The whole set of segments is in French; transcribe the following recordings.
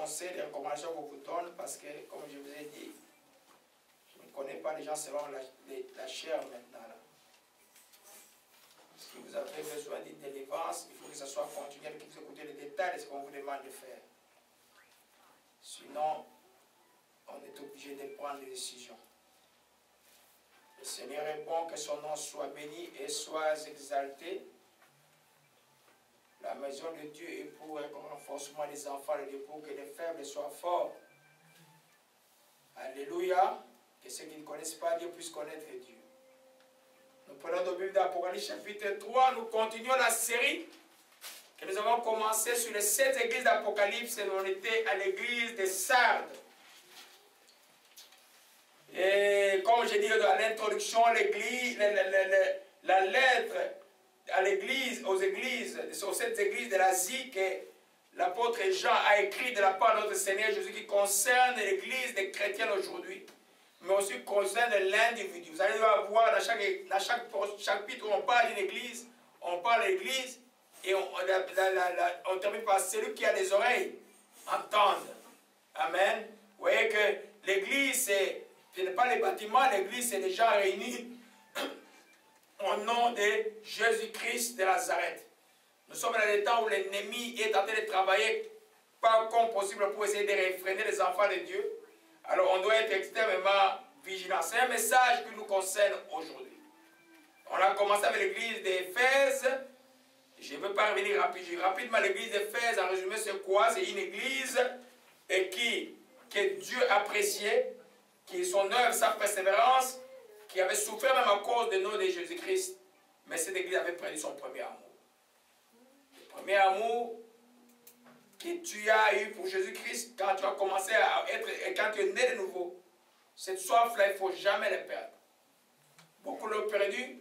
conseils, des recommandations qu'on vous donne parce que, comme je vous ai dit, je ne connais pas les gens selon la chair maintenant. Là. Si vous avez besoin d'une délivrance, il faut que ça soit continuel, que vous écoutez les détails de ce qu'on vous demande de faire. Sinon, on est obligé de prendre des décisions. Le Seigneur est bon, que son nom soit béni et soit exalté. La maison de Dieu est pour un renforcement des enfants de Dieu, pour que les faibles soient forts. Alléluia. Que ceux qui ne connaissent pas Dieu puissent connaître Dieu. Nous prenons nos Bibles d'Apocalypse chapitre 3. Nous continuons la série que nous avons commencé sur les 7 églises d'Apocalypse et on était à l'église de Sardes. Et comme j'ai dit dans l'introduction, la lettre à l'église, aux 7 églises de l'Asie que l'apôtre Jean a écrit de la part de notre Seigneur Jésus qui concerne l'église des chrétiens aujourd'hui, mais aussi concerne l'individu. Vous allez voir dans chaque chapitre où on parle d'une église, on parle de l'église et on termine par celui qui a des oreilles, entendre. Amen. Vous voyez que l'église, ce n'est pas les bâtiments, l'église c'est déjà réunis au nom de Jésus-Christ de Nazareth. Nous sommes dans les temps où l'ennemi est en train de travailler pas comme possible pour essayer de réfréner les enfants de Dieu. Alors on doit être extrêmement vigilant. C'est un message qui nous concerne aujourd'hui. On a commencé avec l'église d'Éphèse. Je ne veux pas revenir rapidement. L'église d'Éphèse, en résumé, c'est quoi? C'est une église que Dieu appréciait, qui son œuvre, sa persévérance, qui avait souffert même à cause du nom de Jésus-Christ. Mais cette église avait perdu son premier amour. Le premier amour que tu as eu pour Jésus-Christ quand tu as commencé à être, et quand tu es né de nouveau, cette soif-là, il ne faut jamais la perdre. Beaucoup l'ont perdu.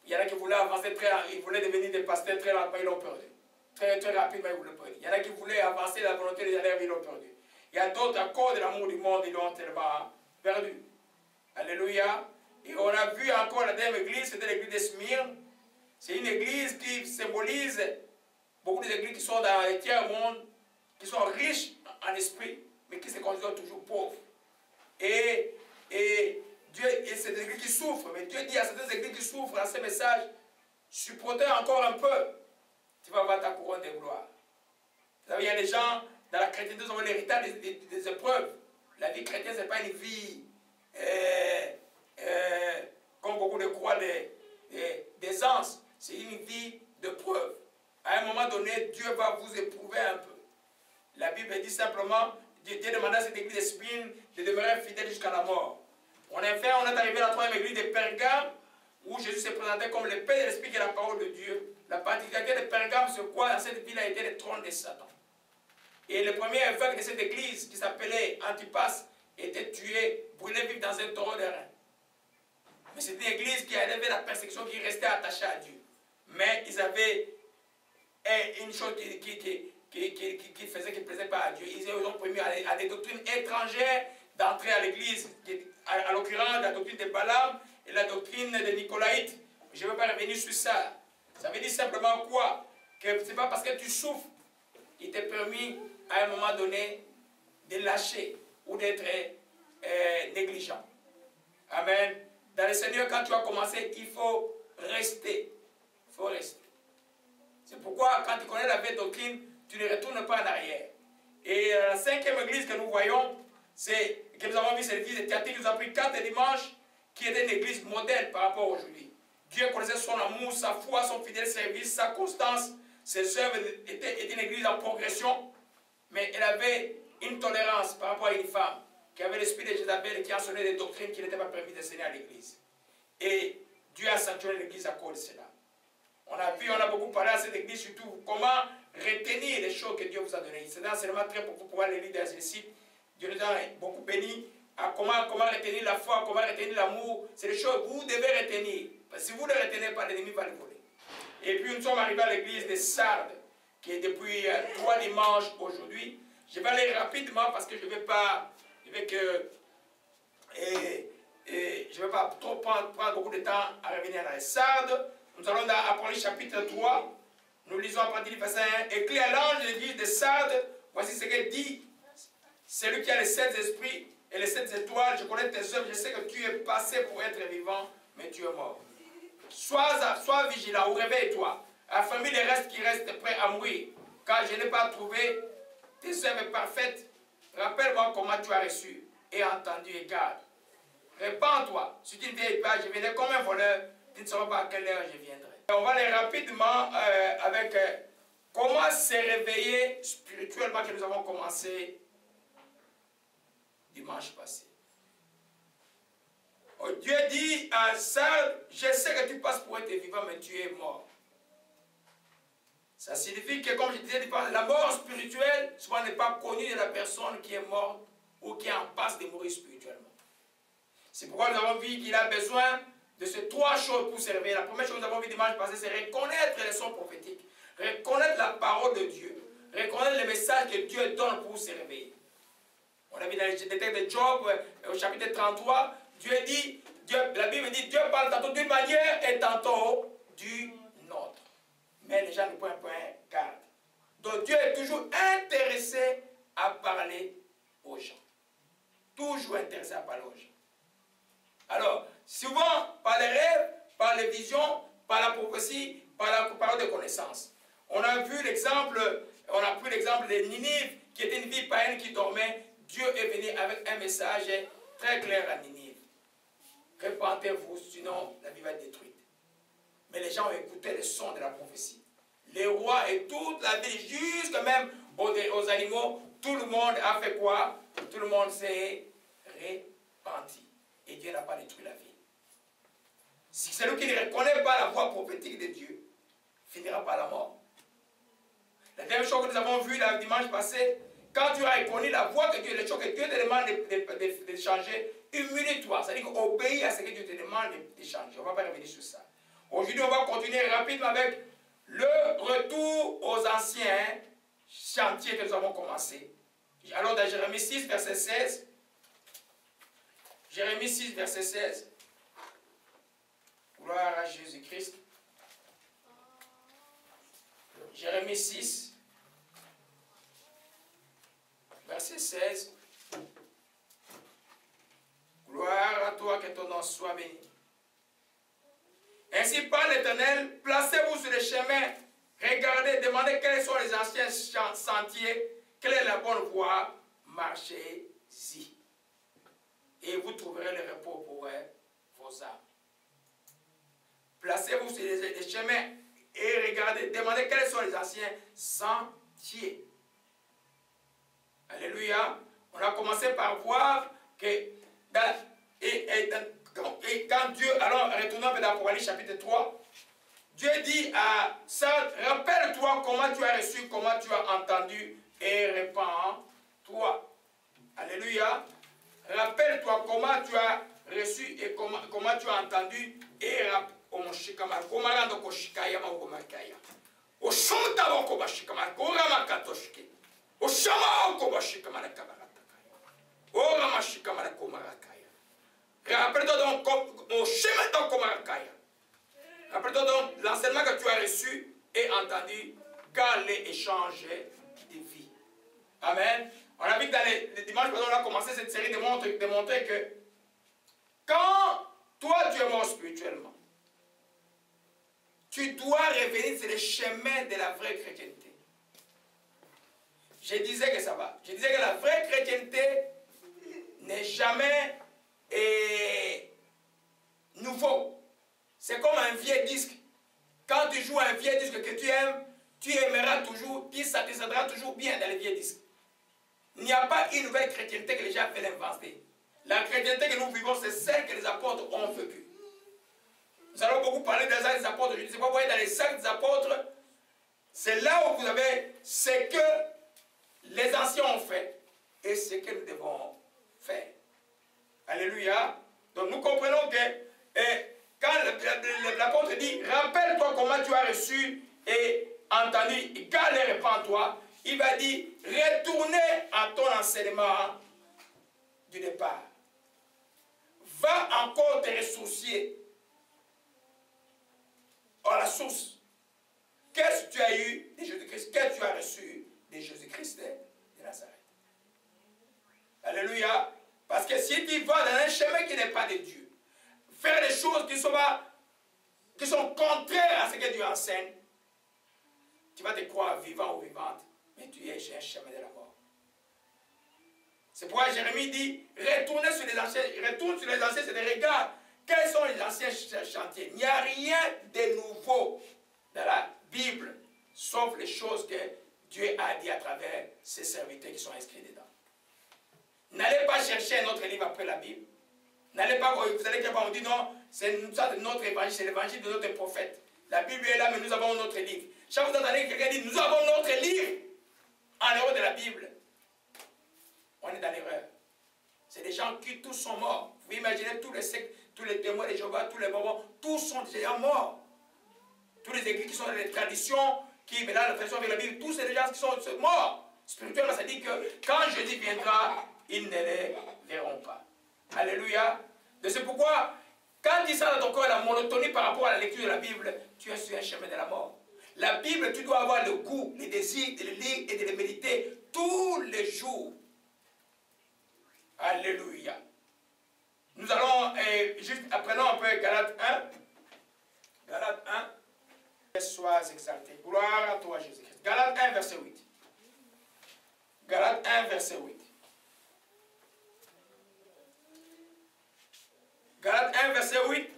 Il y en a qui voulaient avancer ils voulaient devenir des pasteurs très rapidement, ils l'ont perdu. Très rapidement, ils voulaient perdu. Il y en a qui voulaient avancer la volonté des élèves, ils l'ont perdu. Il y a d'autres, à cause de l'amour du monde, ils l'ont tellement perdu. Alléluia. Et on a vu encore la deuxième église, c'était l'église de Smyrne. C'est une église qui symbolise beaucoup d'églises qui sont dans les tiers-monde, qui sont riches en esprit, mais qui se considèrent toujours pauvres. Et Dieu, et c'est des églises qui souffrent, mais Dieu dit à certaines églises qui souffrent dans ces messages, supportez encore un peu, tu vas avoir ta couronne de gloire. Vous savez, il y a des gens, dans la chrétienté, nous avons l'héritage des épreuves. La vie chrétienne, ce n'est pas une vie comme beaucoup de croient d'aisance. C'est une vie de preuve. À un moment donné, Dieu va vous éprouver un peu. La Bible dit simplement, Dieu demanda à cette église de Smyrne de demeurer fidèle jusqu'à la mort. On est arrivé à la troisième église de Pergame, où Jésus s'est présenté comme le Père de l'Esprit qui est la parole de Dieu. La particularité de Pergame, c'est quoi? Dans cette ville a été le trône de Satan. Et le premier évêque de cette église, qui s'appelait Antipas, était tué, brûlé vif dans un taureau de rein. Mais c'est une église qui a élevé la persécution, qui restait attachée à Dieu. Mais ils avaient une chose qui faisait qu'ils ne plaisaient pas à Dieu. Ils ont permis à des doctrines étrangères d'entrer à l'église, à l'occurrence la doctrine de Balaam et la doctrine de Nicolaïte. Je ne veux pas revenir sur ça. Ça veut dire simplement quoi? Que ce n'est pas parce que tu souffres qu'il t'est permis à un moment donné de lâcher ou d'être négligent. Amen. Dans le Seigneur, quand tu as commencé, il faut rester. Il faut rester. C'est pourquoi, quand tu connais la vraie doctrine, tu ne retournes pas en arrière. Et la cinquième église que nous voyons, que nous avons vu, c'est l'église de Thyatire, qui nous a pris 4 dimanches, qui était une église modèle par rapport à aujourd'hui. Dieu connaissait son amour, sa foi, son fidèle service, sa constance. Ses œuvres étaient une église en progression, mais elle avait une tolérance par rapport à une femme qui avait l'esprit de Jézabel et qui enseignait des doctrines qui n'étaient pas permises d'enseigner à l'église. Et Dieu a sanctionné l'église à cause de cela. On a beaucoup parlé à cette église, surtout comment retenir les choses que Dieu vous a données. C'est un enseignement très pour pouvoir les lire dans ce site. Dieu nous a beaucoup bénis à comment retenir la foi, comment retenir l'amour. C'est des choses que vous devez retenir. Parce que si vous ne les retenez pas, l'ennemi va les voler. Et puis nous sommes arrivés à l'église de Sardes, qui est depuis 3 dimanches aujourd'hui. Je vais aller rapidement parce que je ne vais pas trop prendre beaucoup de temps à revenir à les Sardes. Nous allons dans Apocalypse chapitre 3. Nous lisons à partir du verset 1. Écrit à l'ange de l'église de Sardes, voici ce qu'elle dit celui qui a les 7 esprits et les 7 étoiles, je connais tes œuvres, je sais que tu es passé pour être vivant, mais tu es mort. Sois vigilant ou réveille-toi. Affermis les restes qui restent prêts à mourir, car je n'ai pas trouvé tes œuvres parfaites. Rappelle-moi comment tu as reçu et entendu et garde. Répands-toi. Si tu ne viens pas, je viendrai comme un voleur. Tu ne sauras pas à quelle heure je viendrai. On va aller rapidement avec comment se réveiller spirituellement que nous avons commencé dimanche passé. Oh, Dieu dit à Saul, je sais que tu passes pour être vivant, mais tu es mort. Ça signifie que, comme je disais, la mort spirituelle, souvent n'est pas connue de la personne qui est morte ou qui est en passe de mourir spirituellement. C'est pourquoi nous avons vu qu'il a besoin de ces 3 choses pour se réveiller. La première chose que nous avons vu dimanche passé, c'est reconnaître les sons prophétiques, reconnaître la parole de Dieu, reconnaître le message que Dieu donne pour se réveiller. On a vu dans le texte de Job, au chapitre 33, la Bible dit, Dieu parle tantôt d'une manière et tantôt d'une autre. Mais les gens ne prennent pas garde. Donc Dieu est toujours intéressé à parler aux gens. Toujours intéressé à parler aux gens. Alors, souvent, par les rêves, par les visions, par la prophétie, par la parole de connaissance. On a vu l'exemple, on a pris l'exemple de Ninive, qui était une ville païenne qui dormait. Dieu est venu avec un message très clair à Ninive. Répentez-vous, sinon la ville va être détruite. Mais les gens ont écouté le son de la prophétie. Les rois et toute la ville, jusque même aux animaux, tout le monde a fait quoi? Tout le monde s'est repenti. Et Dieu n'a pas détruit la ville. Si celui qui ne reconnaît pas la voix prophétique de Dieu finira par la mort. La dernière chose que nous avons vue le dimanche passé, quand tu as reconnu la voix que Dieu, les choses que Dieu te demande de changer, humilie-toi. C'est-à-dire obéis à ce que Dieu te demande de changer. On ne va pas revenir sur ça. Aujourd'hui, on va continuer rapidement avec le retour aux anciens chantiers que nous avons commencé. Alors dans Jérémie 6, verset 16, Jérémie 6, verset 16, gloire à Jésus-Christ. Jérémie 6, verset 16, gloire à toi, que ton nom soit béni. Ainsi parle l'Éternel, placez-vous sur le chemin, regardez, demandez quels sont les anciens sentiers, quelle est la bonne voie, marchez-y. Et vous trouverez le repos pour vos âmes. Placez-vous sur les chemins et regardez, demandez quels sont les anciens sentiers. Alléluia. On a commencé par voir que quand Dieu, alors retournons dans l'Apocalypse chapitre 3, Dieu dit à Saul, rappelle-toi comment tu as reçu, comment tu as entendu et répands-toi. Alléluia. Rappelle-toi comment tu as reçu et comment tu as entendu et rappelle-toi donc au chemin de Komarakaya. Rappelle-toi donc l'enseignement que tu as reçu et entendu, garde-les et change de vie. Amen. On a vu que dans les dimanches, on a commencé cette série de montrer que quand toi tu es mort spirituellement, tu dois revenir sur le chemin de la vraie chrétienté. Je disais que ça va. Je disais que la vraie chrétienté n'est jamais nouveau. C'est comme un vieux disque. Quand tu joues un vieux disque que tu aimes, tu aimeras toujours, tu satisfera toujours bien dans les vieux disques. Il n'y a pas une nouvelle chrétienté que les gens veulent inventer. La chrétienté que nous vivons, c'est celle que les apôtres ont vécue. Nous allons beaucoup parler des actes des apôtres. Je ne sais pas, vous voyez, dans les actes des apôtres, c'est là où vous avez ce que les anciens ont fait et ce que nous devons faire. Alléluia. Donc nous comprenons que quand l'apôtre dit, rappelle-toi comment tu as reçu et entendu, et garde et répands-toi, il va dire, retournez à ton enseignement du départ. Va encore te ressourcer à la source. Qu'est-ce que tu as eu de Jésus-Christ? Qu'est-ce que tu as reçu de Jésus-Christ de Nazareth? qui sont contraires à ce que Dieu enseigne, tu vas te croire vivant ou vivante, mais tu es sur un chemin de la mort. C'est pourquoi Jérémie dit, retourne sur les anciens, c'est des regards. Quels sont les anciens chantiers? Il n'y a rien de nouveau dans la Bible, sauf les choses que Dieu a dit à travers ses serviteurs qui sont inscrits dedans. N'allez pas chercher un autre livre après la Bible. N'allez pas, vous allez pas me dire non, c'est notre évangile, c'est l'évangile de notre prophète. La Bible est là, mais nous avons notre livre. Chaque fois que vous entendez quelqu'un dire, nous avons notre livre en dehors de la Bible, on est dans l'erreur. C'est des gens qui tous sont morts. Vous imaginez tous les sectes, tous les témoins de Jéhovah, tous les mormons, tous sont déjà morts. Tous les églises qui sont dans les traditions, qui maintenant la tradition avec la Bible, tous ces gens qui sont morts. Spirituellement, ça dit que quand Jésus viendra, ils ne les verront pas. Alléluia. C'est pourquoi, quand il sent dans ton corps la monotonie par rapport à la lecture de la Bible, tu es sur un chemin de la mort. La Bible, tu dois avoir le goût, le désir de le lire et de le méditer tous les jours. Alléluia. Nous allons, juste apprenons un peu Galates 1. Galates 1. Sois exalté. Gloire à toi, Jésus-Christ. Galates 1, verset 8. Galates 1, verset 8. Galates 1, verset 8.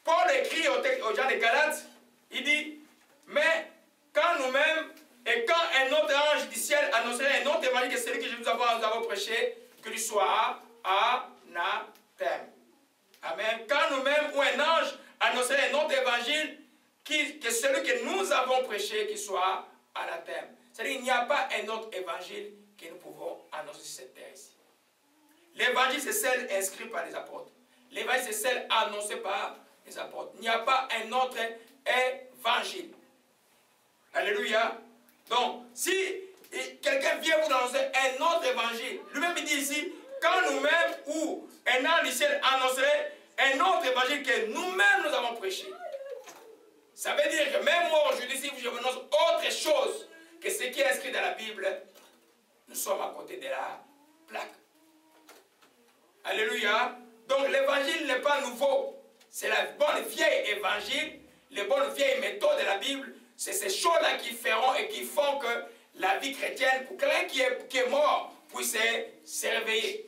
Paul écrit aux gens de Galates, il dit, mais quand nous-mêmes, et quand un autre ange du ciel annoncerait un autre évangile que celui que nous avons prêché, que lui soit anathème. Amen. Quand nous-mêmes ou un ange annoncerait un autre évangile que celui que nous avons prêché, qui soit anathème. C'est-à-dire qu'il n'y a pas un autre évangile que nous pouvons annoncer sur cette terre ici. L'évangile, c'est celle inscrite par les apôtres. L'évangile, c'est celle annoncée par les apôtres. Il n'y a pas un autre évangile. Alléluia. Donc, si quelqu'un vient vous annoncer un autre évangile, lui-même il dit ici, quand nous-mêmes ou un ange du ciel annoncerait un autre évangile que nous-mêmes nous avons prêché. Ça veut dire que même moi aujourd'hui, si je vous annonce autre chose que ce qui est inscrit dans la Bible, nous sommes à côté de la plaque. Alléluia. Donc l'évangile n'est pas nouveau. C'est la bonne vieille évangile, les bonnes vieilles méthodes de la Bible. C'est ces choses-là qui feront et qui font que la vie chrétienne, pour quelqu'un qui est mort, puisse se réveiller.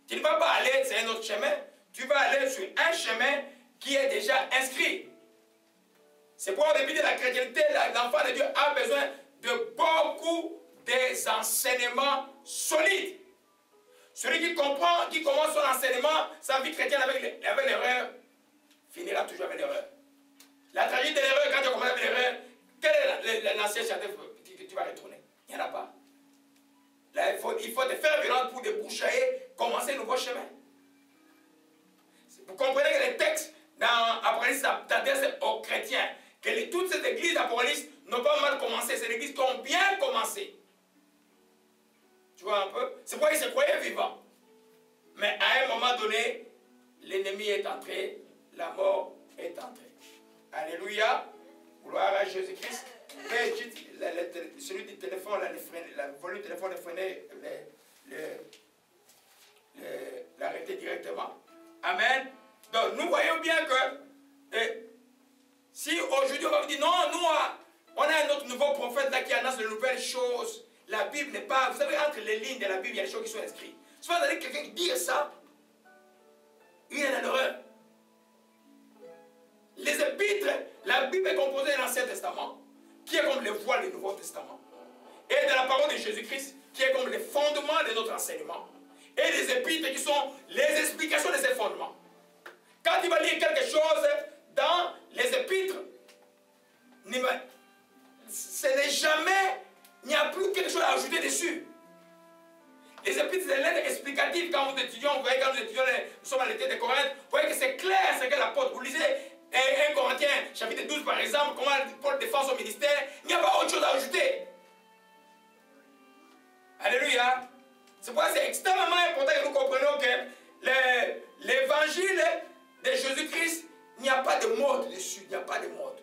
Tu ne vas pas aller sur un autre chemin, tu vas aller sur un chemin qui est déjà inscrit. C'est pour au début de la chrétienté, l'enfant de Dieu a besoin de beaucoup d'enseignements solides. Celui qui comprend, qui commence son enseignement, sa vie chrétienne avec l'erreur, finira toujours avec l'erreur. La tragédie de l'erreur, quand tu commences avec l'erreur, quel est l'ancien chanteur que tu vas retourner? Il n'y en a pas. Là, il faut te faire violence pour déboucher, commencer un nouveau chemin. Vous comprenez que les textes dans Apocalypse s'adressent aux chrétiens. Que toutes ces églises d'Apocalypse n'ont pas mal commencé, c'est des églises qui ont bien commencé. Tu vois un peu? C'est pourquoi ils se croyaient vivants. Mais à un moment donné, l'ennemi est entré, la mort est entrée. Alléluia. Gloire à Jésus-Christ. Celui du téléphone, le volume du téléphone, l'arrêter directement. Amen. Donc nous voyons bien que si aujourd'hui on va vous dire non, nous on a un autre nouveau prophète là qui annonce de nouvelles choses. La Bible n'est pas... Vous savez, entre les lignes de la Bible, il y a des choses qui sont inscrites. Souvent, vous avez quelqu'un qui dit ça, il est dans l'erreur. Les épîtres, la Bible est composée de l'Ancien Testament, qui est comme le voile du Nouveau Testament, et de la parole de Jésus-Christ, qui est comme les fondements de notre enseignement, et les épîtres qui sont les explications de ces fondements. Quand tu vas lire quelque chose dans les épîtres, ce n'est jamais... Il n'y a plus quelque chose à ajouter dessus. Les épîtres, c'est des lettres explicatives. Quand vous étudiez, vous voyez, quand nous étudions, nous sommes à l'été de Corinthe, vous voyez que c'est clair ce qu'est l'apôtre. Vous lisez 1 Corinthiens, chapitre 12, par exemple, comment Paul défend son ministère. Il n'y a pas autre chose à ajouter. Alléluia. C'est pourquoi c'est extrêmement important que nous comprenions que l'évangile de Jésus-Christ, il n'y a pas de mode dessus. Il n'y a pas de mode.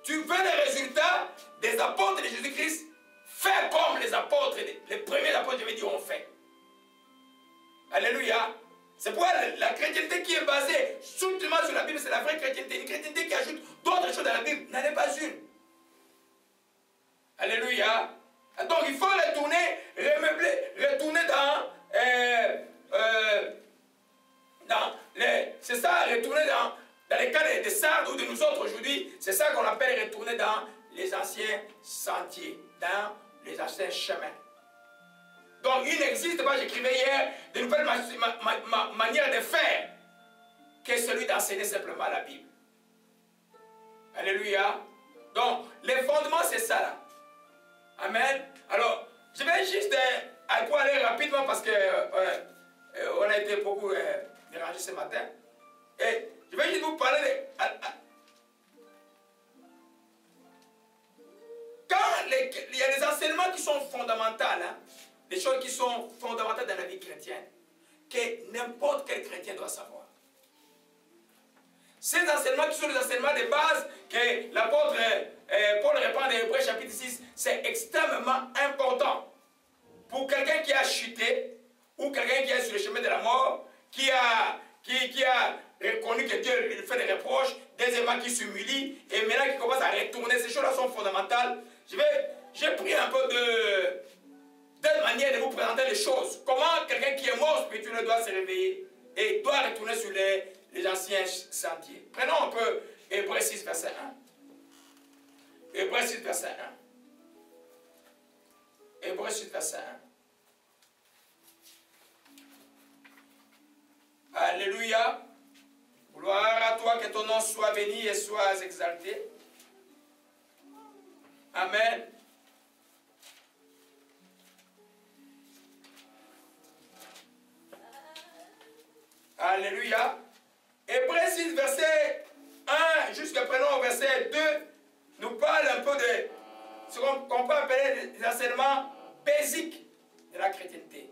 Tu veux les résultats des apôtres de Jésus-Christ, fais comme les apôtres, les premiers apôtres, je vais dire, ont fait. Alléluia. C'est pourquoi la chrétienté qui est basée strictement sur la Bible, c'est la vraie chrétienté. Une chrétienté qui ajoute d'autres choses dans la Bible n'en est pas une. Alléluia. Donc il faut retourner, remeubler, retourner c'est ça, retourner dans les cas de Sardes ou de nous autres aujourd'hui, c'est ça qu'on appelle retourner dans les anciens sentiers, dans les anciens chemins. Donc il n'existe pas, j'écrivais hier, de nouvelles manières de faire que celui d'enseigner simplement la Bible. Alléluia. Donc les fondements c'est ça là. Amen. Alors, je vais juste aller rapidement parce que on a été beaucoup dérangé ce matin. Et je vais juste vous parler de... Quand il y a des enseignements qui sont fondamentaux, hein, des choses qui sont fondamentales dans la vie chrétienne, que n'importe quel chrétien doit savoir. Ces enseignements qui sont les enseignements de base que l'apôtre Paul répand dans Hébreux chapitre 6, c'est extrêmement important pour quelqu'un qui a chuté ou quelqu'un qui est sur le chemin de la mort, qui a reconnu que Dieu lui fait des reproches, deuxièmement qui s'humilie et maintenant qui commence à retourner. Ces choses-là sont fondamentales. J'ai pris un peu de manière de vous présenter les choses. Comment quelqu'un qui est mort spirituellement doit se réveiller et doit retourner sur les anciens sentiers. Prenons un peu Hébreux 6, verset 1. Hébreux 6, verset 1. Hébreux 6, verset 1. Alléluia. Gloire à toi, que ton nom soit béni et soit exalté. Amen. Alléluia. Hébreux 6, verset 1 jusqu'à présent au verset 2 nous parle un peu de ce qu'on peut appeler des enseignements basiques de la chrétienté,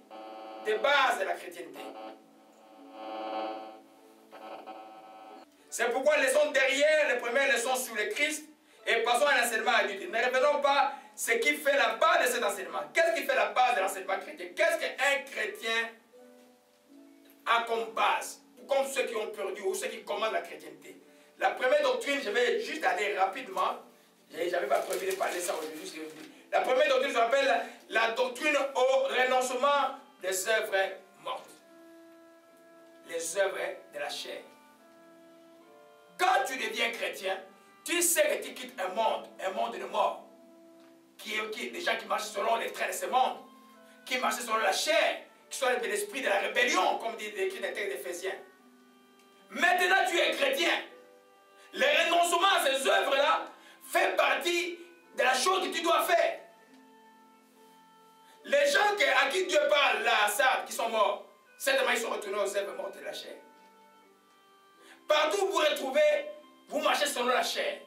des bases de la chrétienté. C'est pourquoi laissons derrière les premières leçons sur le Christ et passons à l'enseignement adulte. Ne revenons pas ce qui fait la base de cet enseignement. Qu'est-ce qui fait la base de l'enseignement chrétien? Qu'est-ce qu'un chrétien a comme base, comme ceux qui ont perdu ou ceux qui commandent la chrétienté? La première doctrine, je vais juste aller rapidement. Je n'avais pas prévu de parler de ça aujourd'hui. La première doctrine, je l'appelle la doctrine au renoncement des œuvres mortes. Les œuvres de la chair. Quand tu deviens chrétien, tu sais que tu quittes un monde de mort. Des gens qui marchent selon les traits de ce monde, qui marchent selon la chair, qui sont de l'esprit de la rébellion, comme dit écrit dans le texte d'Éphésiens. Maintenant, tu es chrétien. Le renoncement à ces œuvres-là fait partie de la chose que tu dois faire. Les gens à qui Dieu parle, là, à Sardes, qui sont morts, certainement ils sont retournés aux œuvres mortes de la chair. Partout où vous retrouvez, vous marchez selon la chair.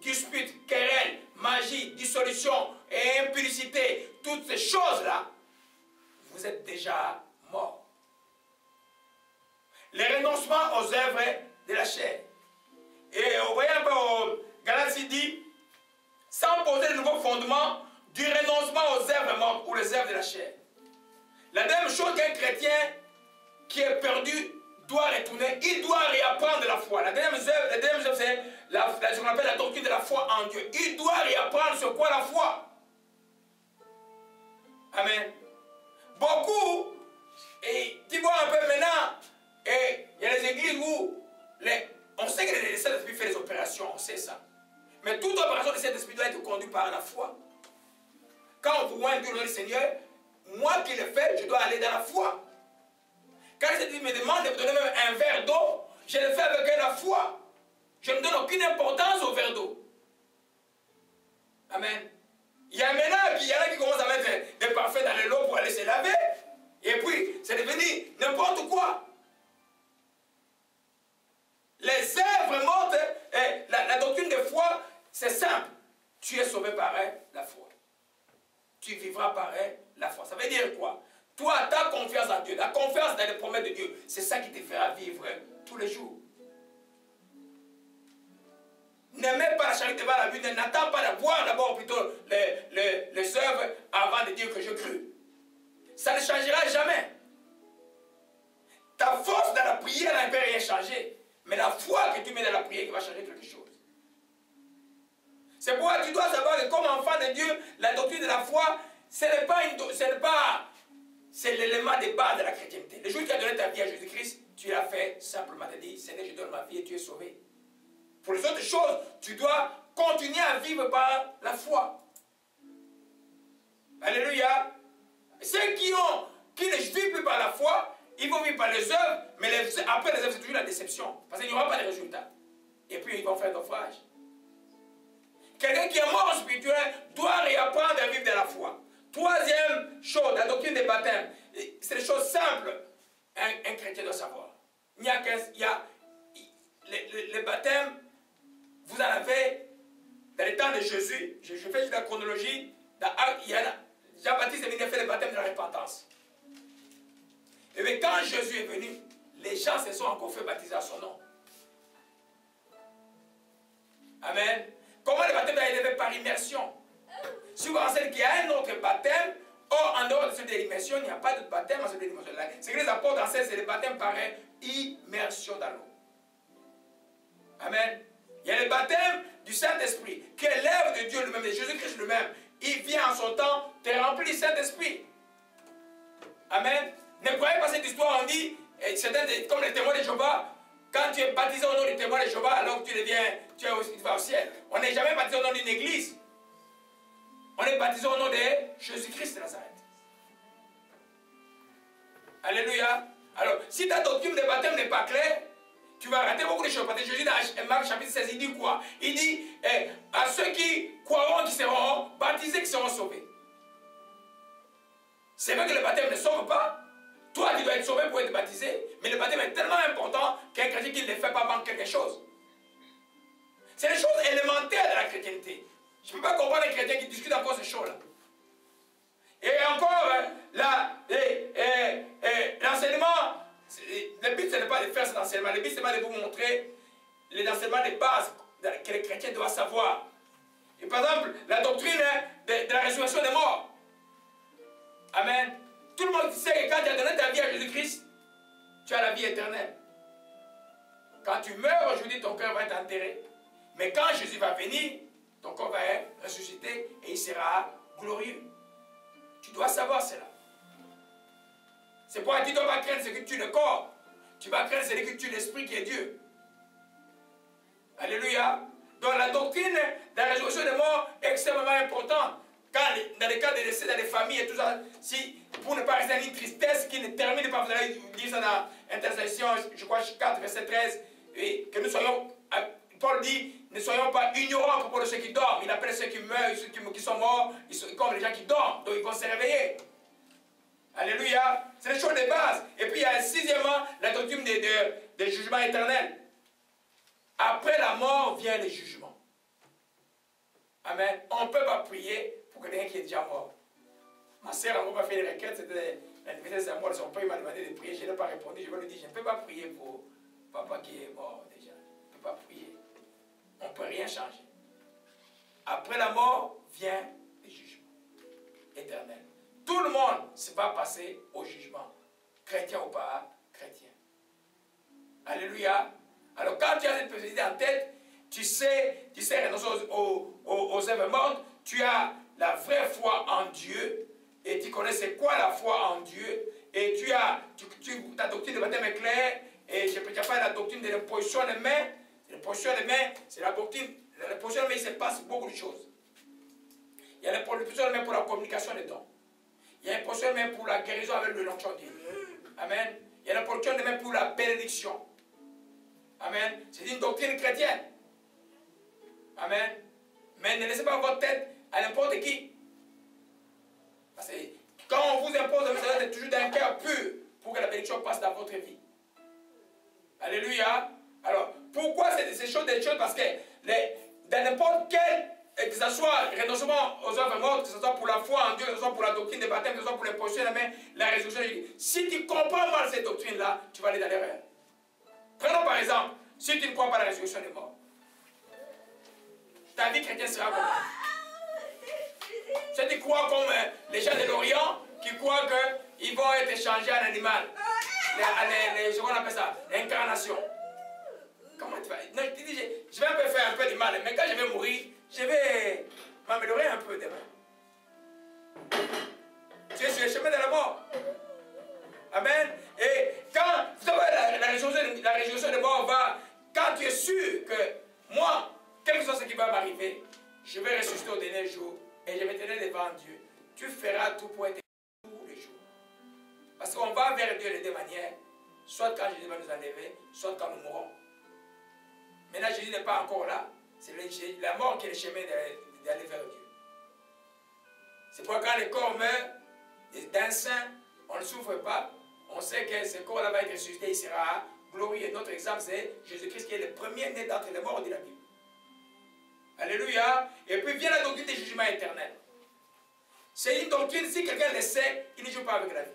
Dispute, querelle, magie, dissolution et impudicité, toutes ces choses-là, vous êtes déjà morts. Le renoncement aux œuvres de la chair. Et vous voyez un peu au Galates, il dit, sans poser de nouveaux fondements du renoncement aux œuvres mortes ou les œuvres de la chair. La même chose qu'un chrétien qui est perdu doit retourner, il doit réapprendre la foi. La deuxième œuvre, c'est ce qu'on appelle la doctrine de la foi en Dieu. Il doit réapprendre sur quoi la foi. Amen. Beaucoup, et tu vois un peu maintenant, et il y a les églises où on sait que le Saint-Esprit fait des opérations, on sait ça. Mais toute opération du Saint-Esprit doit être conduite par la foi. Quand on voit un Dieu le Seigneur, moi qui le fais, je dois aller dans la foi. Quand le Seigneur me demande de me donner même un verre d'eau, je le fais avec la foi. Je ne donne aucune importance au verre d'eau. Amen. Il y en a qui commencent à mettre des parfums dans l'eau pour aller se laver. Et puis, c'est devenu n'importe quoi. Les œuvres mortes, la doctrine de foi, c'est simple. Tu es sauvé par la foi. Tu vivras par la foi. Ça veut dire quoi? Toi, ta confiance en Dieu, la confiance dans les promesses de Dieu, c'est ça qui te fera vivre tous les jours. N'aimez pas la charité devant la vue, n'attends pas de voir d'abord plutôt les œuvres avant de dire que je crus. Ça ne changera jamais. ta force dans la prière ne peut rien changer. Mais la foi que tu mets dans la prière qui va changer quelque chose. C'est pourquoi tu dois savoir que comme enfant de Dieu, la doctrine de la foi, c'est l'élément de base de la chrétienté. Le jour où tu as donné ta vie à Jésus-Christ, tu l'as fait simplement. Tu as dit, Seigneur, je donne ma vie et tu es sauvé. Pour les autres choses, tu dois continuer à vivre par la foi. Alléluia. Ceux qui ne vivent plus par la foi, ils vont vivre par les œuvres, mais après les œuvres, c'est toujours la déception. Parce qu'il n'y aura pas de résultat. Et puis, ils vont faire naufrage. Quelqu'un qui est mort spirituel doit réapprendre à vivre de la foi. Troisième chose, la doctrine des baptêmes. C'est des choses simples. Un chrétien doit savoir. Les baptêmes, vous en avez dans les temps de Jésus. Je fais juste la chronologie. Jean-Baptiste est venu faire le baptême de la repentance. Et bien quand Jésus est venu, les gens se sont encore fait baptiser à son nom. Amen. Comment le baptême est élevé par immersion? Si vous pensez qu'il y a un autre baptême, or en dehors de celui de l'immersion, il n'y a pas de baptême en celui de l'immersion. Ce que les apôtres enseignent, c'est le baptême par immersion dans l'eau. Amen. Il y a le baptême du Saint-Esprit, qui est l'œuvre de Dieu lui-même, de Jésus-Christ lui-même. Il vient en son temps, te remplit du Saint-Esprit. Amen. Ne croyez pas cette histoire, on dit, comme les témoins de Jéhovah, quand tu es baptisé au nom du témoin de Jéhovah, alors que tu vas au ciel. On n'est jamais baptisé au nom d'une église. On est baptisé au nom de Jésus-Christ de Nazareth. Alléluia. Alors, si ta doctrine de baptême n'est pas claire, tu vas rater beaucoup de choses. Parce que Jésus, dans Marc chapitre 16, il dit quoi? Il dit, à ceux qui croiront, qui seront baptisés, qui seront sauvés. C'est vrai que le baptême ne sauve pas. Toi, tu dois être sauvé pour être baptisé. Mais le baptême est tellement important qu'un chrétien qui ne le fait pas manque quelque chose. C'est des choses élémentaires de la chrétienté. Je ne peux pas comprendre un chrétien qui discute encore ces choses-là. Et encore, l'enseignement, le but, ce n'est pas de faire cet enseignement. Le but, c'est pas de vous montrer les enseignements de base que les chrétiens doivent savoir. Et par exemple, la doctrine de la résurrection des morts. Amen. Tout le monde sait que quand tu as donné ta vie à Jésus-Christ, tu as la vie éternelle. Quand tu meurs aujourd'hui, ton cœur va être enterré. Mais quand Jésus va venir, ton corps va être ressuscité et il sera glorieux. Tu dois savoir cela. C'est pourquoi tu ne dois pas craindre ce que tue le corps. Tu vas craindre celui qui tue l'esprit qui est Dieu. Alléluia. Donc la doctrine de la résurrection des morts est extrêmement importante. Dans les cas de décès dans les familles et tout ça, pour ne pas rester dans une tristesse qui ne termine pas, vous allez dire ça dans Intercession, je crois 4, verset 13, et que nous soyons, Paul dit, ne soyons pas ignorants à propos de ceux qui dorment. Il appelle ceux qui meurent, ceux qui sont morts, ils sont comme les gens qui dorment, donc ils vont se réveiller. Alléluia. C'est les choses de base. Et puis il y a sixièmement la doctrine des jugements éternels. Après la mort vient le jugement. Amen. On ne peut pas prier pour quelqu'un qui est déjà mort. Ma soeur n'a pas fait les requêtes, c'était l'anniversaire de sa mort, son père m'a demandé de prier, je n'ai pas répondu, je vais lui dire, je ne peux pas prier pour papa qui est mort déjà. Je ne peux pas prier. On ne peut rien changer. Après la mort vient le jugement éternel. Tout le monde va passer au jugement, chrétien ou pas chrétien. Alléluia. Alors quand tu as cette possibilité en tête, tu sais renoncer aux œuvres mortes, tu as la vraie foi en Dieu, et tu connais c'est quoi la foi en Dieu, et ta doctrine de baptême est claire, et je ne peux pas la doctrine de l'imposition des mains. L'imposition des mains, c'est la doctrine, l'imposition des mains, il se passe beaucoup de choses. Il y a l'imposition des mains pour la communication des dons. Il y a l'imposition des mains pour la guérison avec le l'onction de Dieu. Amen. Il y a l'imposition des mains pour la bénédiction. Amen. C'est une doctrine chrétienne. Amen. Mais ne laissez pas votre tête à n'importe qui. Parce que quand on vous impose, vous allez être toujours d'un cœur pur pour que la bénédiction passe dans votre vie. Alléluia. Alors, pourquoi ces choses des choses? Parce que dans n'importe quel, que ce soit renoncement aux œuvres mortes, que ce soit pour la foi en Dieu, que ce soit pour la doctrine des baptêmes, que ce soit pour l'imposition des mains, la résurrection, si tu comprends mal cette doctrine-là, tu vas aller dans l'erreur. Prenons par exemple, si tu ne crois pas à la résurrection des morts, ta vie chrétienne sera comment? Si tu crois comme les gens de l'Orient qui croient qu'ils vont être échangés en animal, ce qu'on appelle ça, l'incarnation. Comment tu vas? Non, je te dis, je vais un peu faire un peu de mal, mais quand je vais mourir, je vais m'améliorer un peu demain. Tu es sur le chemin de la mort. Amen. Et quand vous savez, la résurrection de mort va, quand tu es sûr que moi, quel que soit ce qui va m'arriver, je vais ressusciter au dernier jour et je vais tenir devant Dieu. Tu feras tout pour être tous les jours. Parce qu'on va vers Dieu de deux manières. Soit quand Jésus va nous enlever, soit quand nous mourrons. Maintenant, Jésus n'est pas encore là. C'est la mort qui est le chemin d'aller vers Dieu. C'est pourquoi quand le corps meurt d'un saint, on ne souffre pas. On sait que ce corps-là va être ressuscité, il sera glorieux. Notre exemple, c'est Jésus-Christ qui est le premier né d'entre les morts de la Bible. Alléluia. Et puis vient la doctrine du jugement éternel. C'est une doctrine, si quelqu'un le sait, il ne joue pas avec la vie.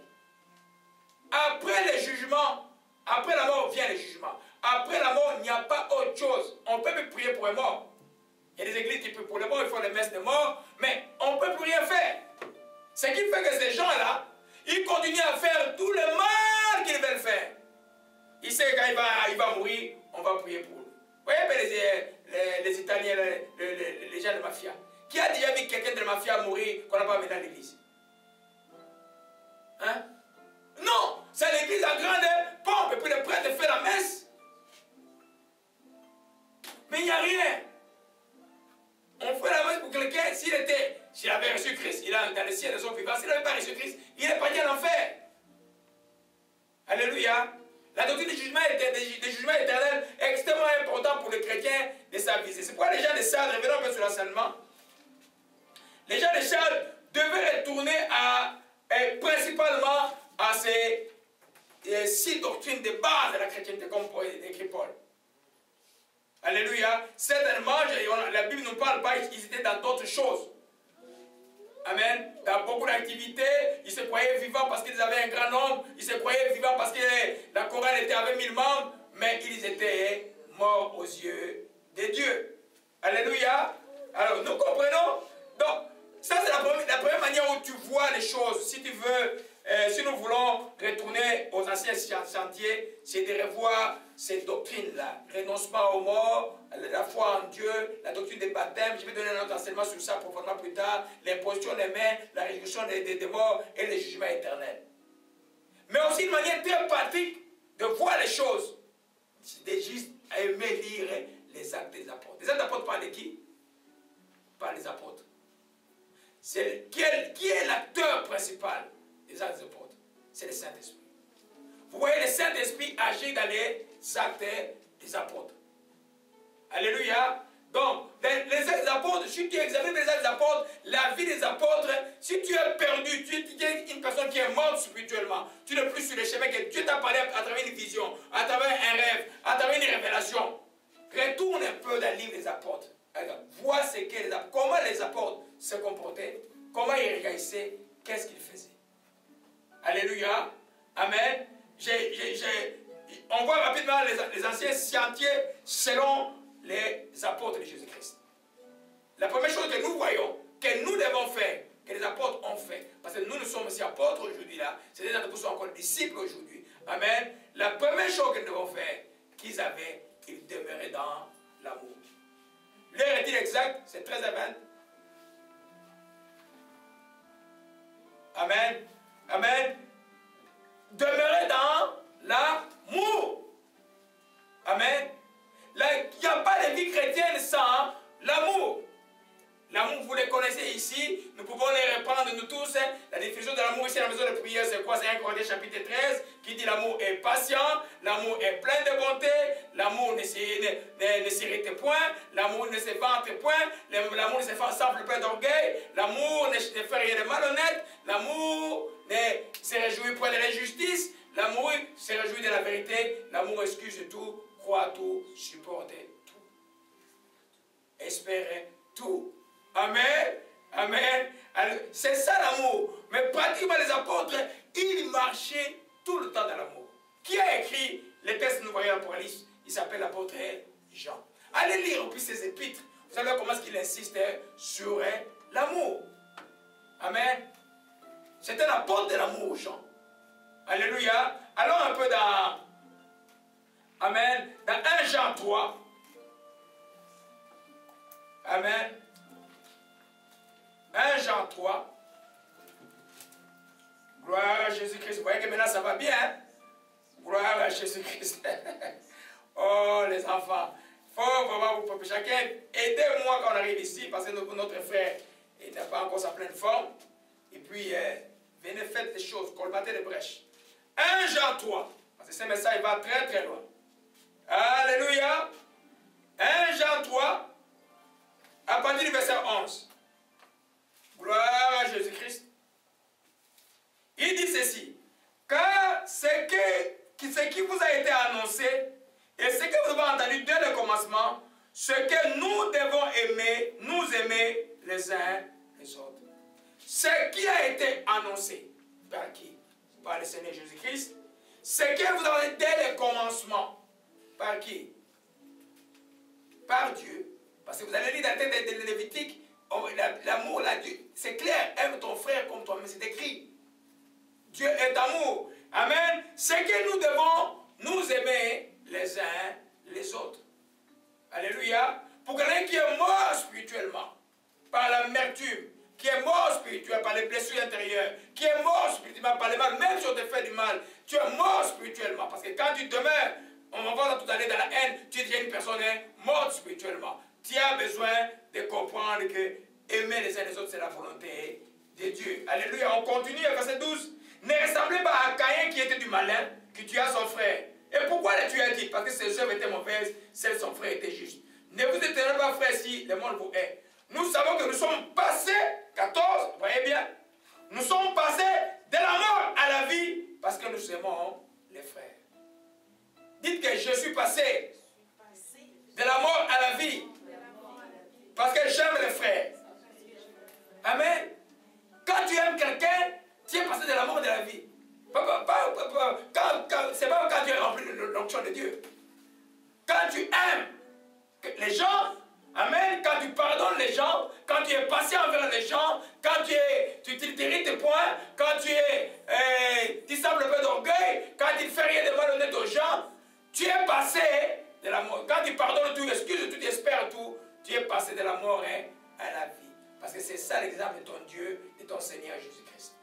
Après le jugement, après la mort vient le jugement. Après la mort, il n'y a pas autre chose. On peut plus prier pour les morts. Il y a des églises qui prient pour les morts, il faut les messes de mort, mais on ne peut plus rien faire. Ce qui fait que ces gens-là, ils continuent à faire tout le mal qu'ils veulent faire. Il sait que quand il va mourir, on va prier pour lui. Vous voyez les Italiens, les gens de mafia. Qui a déjà vu quelqu'un de la mafia mourir qu'on n'a pas amené à l'église? Hein? Non! C'est l'église à grande pompe et puis le prêtre fait la messe. Mais il n'y a rien. On fait la messe pour quelqu'un, s'il avait reçu Christ, il est dans le ciel de son vivant. S'il n'avait pas reçu Christ, il est parti à l'enfer. Alléluia. La doctrine du jugement éternel est extrêmement importante pour le chrétien de sa vie. C'est pourquoi les gens de Sardes, revenons un peu sur l'enseignement, les gens de Sardes devaient retourner principalement à ces 6 doctrines de base de la chrétienté, comme écrit Paul. Alléluia. Certainement, la Bible ne nous parle pas, ils étaient dans d'autres choses. Amen. Dans beaucoup d'activités, ils se croyaient vivants parce qu'ils avaient un grand nombre. Ils se croyaient vivants parce que la chorale était avec 1000 membres. Mais ils étaient morts aux yeux de Dieu. Alléluia. Alors, nous comprenons. Donc, ça c'est la première manière où tu vois les choses. Si tu veux, si nous voulons retourner aux anciens chantiers, c'est de revoir ces doctrines-là. Renoncement aux morts, la foi en Dieu, la doctrine des baptêmes. Je vais donner un autre enseignement sur ça profondément plus tard. L'imposition des mains, la résurrection des morts et le jugement éternel. Mais aussi une manière très pratique de voir les choses. C'est juste aimer lire les actes des apôtres. Les actes des apôtres parlent de qui? Par les apôtres. Qui est l'acteur principal des actes des apôtres? C'est le Saint-Esprit. Vous voyez le Saint-Esprit agir dans les actes des apôtres. Alléluia. Donc, les actes des apôtres, si tu examines les actes des apôtres, la vie des apôtres, si tu es perdu, tu es une personne qui est morte spirituellement, tu n'es plus sur le chemin que Dieu t'a parlé à travers une vision, à travers un rêve, à travers une révélation. Retourne un peu dans le livre des apôtres. Vois ce que comment les apôtres se comportaient, comment ils réagissaient, qu'est-ce qu'ils faisaient. Alléluia. Amen. On voit rapidement les anciens chantiers selon les apôtres de Jésus-Christ. La première chose que nous voyons, que nous devons faire, que les apôtres ont fait, parce que nous sommes aussi apôtres aujourd'hui là, c'est-à-dire que nous sommes encore disciples aujourd'hui. Amen. La première chose que nous devons faire, qu'ils demeuraient dans l'amour. L'heure est-il exact? C'est 13h20. Amen. Amen. Demeurez dans l'amour. Amen. Il n'y a pas de vie chrétienne sans l'amour. L'amour, vous le connaissez ici. Nous pouvons les reprendre nous tous. La définition de l'amour ici à la maison de prière, c'est quoi? C'est 1 Corinthiens chapitre 13 qui dit l'amour est patient, l'amour est plein de bonté, l'amour ne s'irrite point, l'amour ne se vante point, l'amour ne se fait ensemble plein d'orgueil, l'amour ne fait rien de malhonnête, l'amour ne se réjouit point de l'injustice, l'amour se réjouit de la vérité, l'amour excuse tout, croit tout, supporte tout, espère tout. Amen. Amen. C'est ça l'amour. Mais pratiquement les apôtres, ils marchaient tout le temps dans l'amour. Qui a écrit les textes que nous voyons à l'Apocalypse? Il s'appelle l'apôtre Jean. Allez lire puis ses épîtres. Vous savez comment est-ce qu'il insiste sur l'amour. Amen. C'est un apôtre de l'amour, Jean. Alléluia. Allons un peu dans... Amen. Dans 1 Jean 3. Amen. 1 Jean 3. Gloire à Jésus-Christ. Vous voyez que maintenant ça va bien. Hein? Gloire à Jésus-Christ. Oh les enfants. Il faut vraiment vous... Chacun, aidez-moi quand on arrive ici, parce que notre frère n'a pas encore sa pleine forme. Et puis, venez faire des choses, colmater les brèches. 1 Jean 3. Parce que ce message va très très loin. Alléluia. 1 Jean 3. À partir du verset 11. Gloire à Jésus-Christ. Il dit ceci. Car ce qui vous a été annoncé et ce que vous avez entendu dès le commencement, ce que nous devons aimer, nous aimer les uns les autres. Ce qui a été annoncé par qui? Par le Seigneur Jésus-Christ. Ce que vous avez dès le commencement. Par qui? Par Dieu. Parce que vous allez lire dans le texte de Lévitique, l'amour, c'est clair, aime ton frère comme toi-même, c'est écrit. Dieu est amour. Amen. C'est que nous devons nous aimer les uns les autres. Alléluia. Pour quelqu'un qui est mort spirituellement, par l'amertume, qui est mort spirituellement par les blessures intérieures, qui est mort spirituellement par le mal, même si on te fait du mal, tu es mort spirituellement. Parce que quand tu demeures, on va voir tout à l'heure dans la haine, tu es déjà une personne morte spirituellement. Tu as besoin de comprendre que aimer les uns les autres, c'est la volonté de Dieu. Alléluia. On continue, verset 12. Ne ressemblez pas à Caïn qui était du malin, qui tua son frère. Et pourquoi le tuer-il? Parce que ses œuvres étaient mauvaises, celles de son frère étaient justes. Ne vous étonnez pas, frère, si le monde vous hait. Nous savons que nous sommes passés, 14, vous voyez bien, nous sommes passés de la mort à la vie parce que nous aimons les frères. Dites que je suis passé de la mort à la vie parce que j'aime les frères. Amen. Quand tu aimes quelqu'un, tu es passé de la mort de la vie. C'est pas quand tu es rempli de l'onction de Dieu. Quand tu aimes les gens, amen, quand tu pardonnes les gens, quand tu es patient envers les gens, quand tu t'irrites tes points, quand tu sembles un peu d'orgueil, quand tu ne fais rien de malhonnête aux gens, tu es passé de la mort. Quand tu pardonnes tout, excuses tout, tu espères tout, tu es passé de la mort à la vie. Parce que c'est ça l'exemple de ton Dieu, de ton Seigneur Jésus-Christ.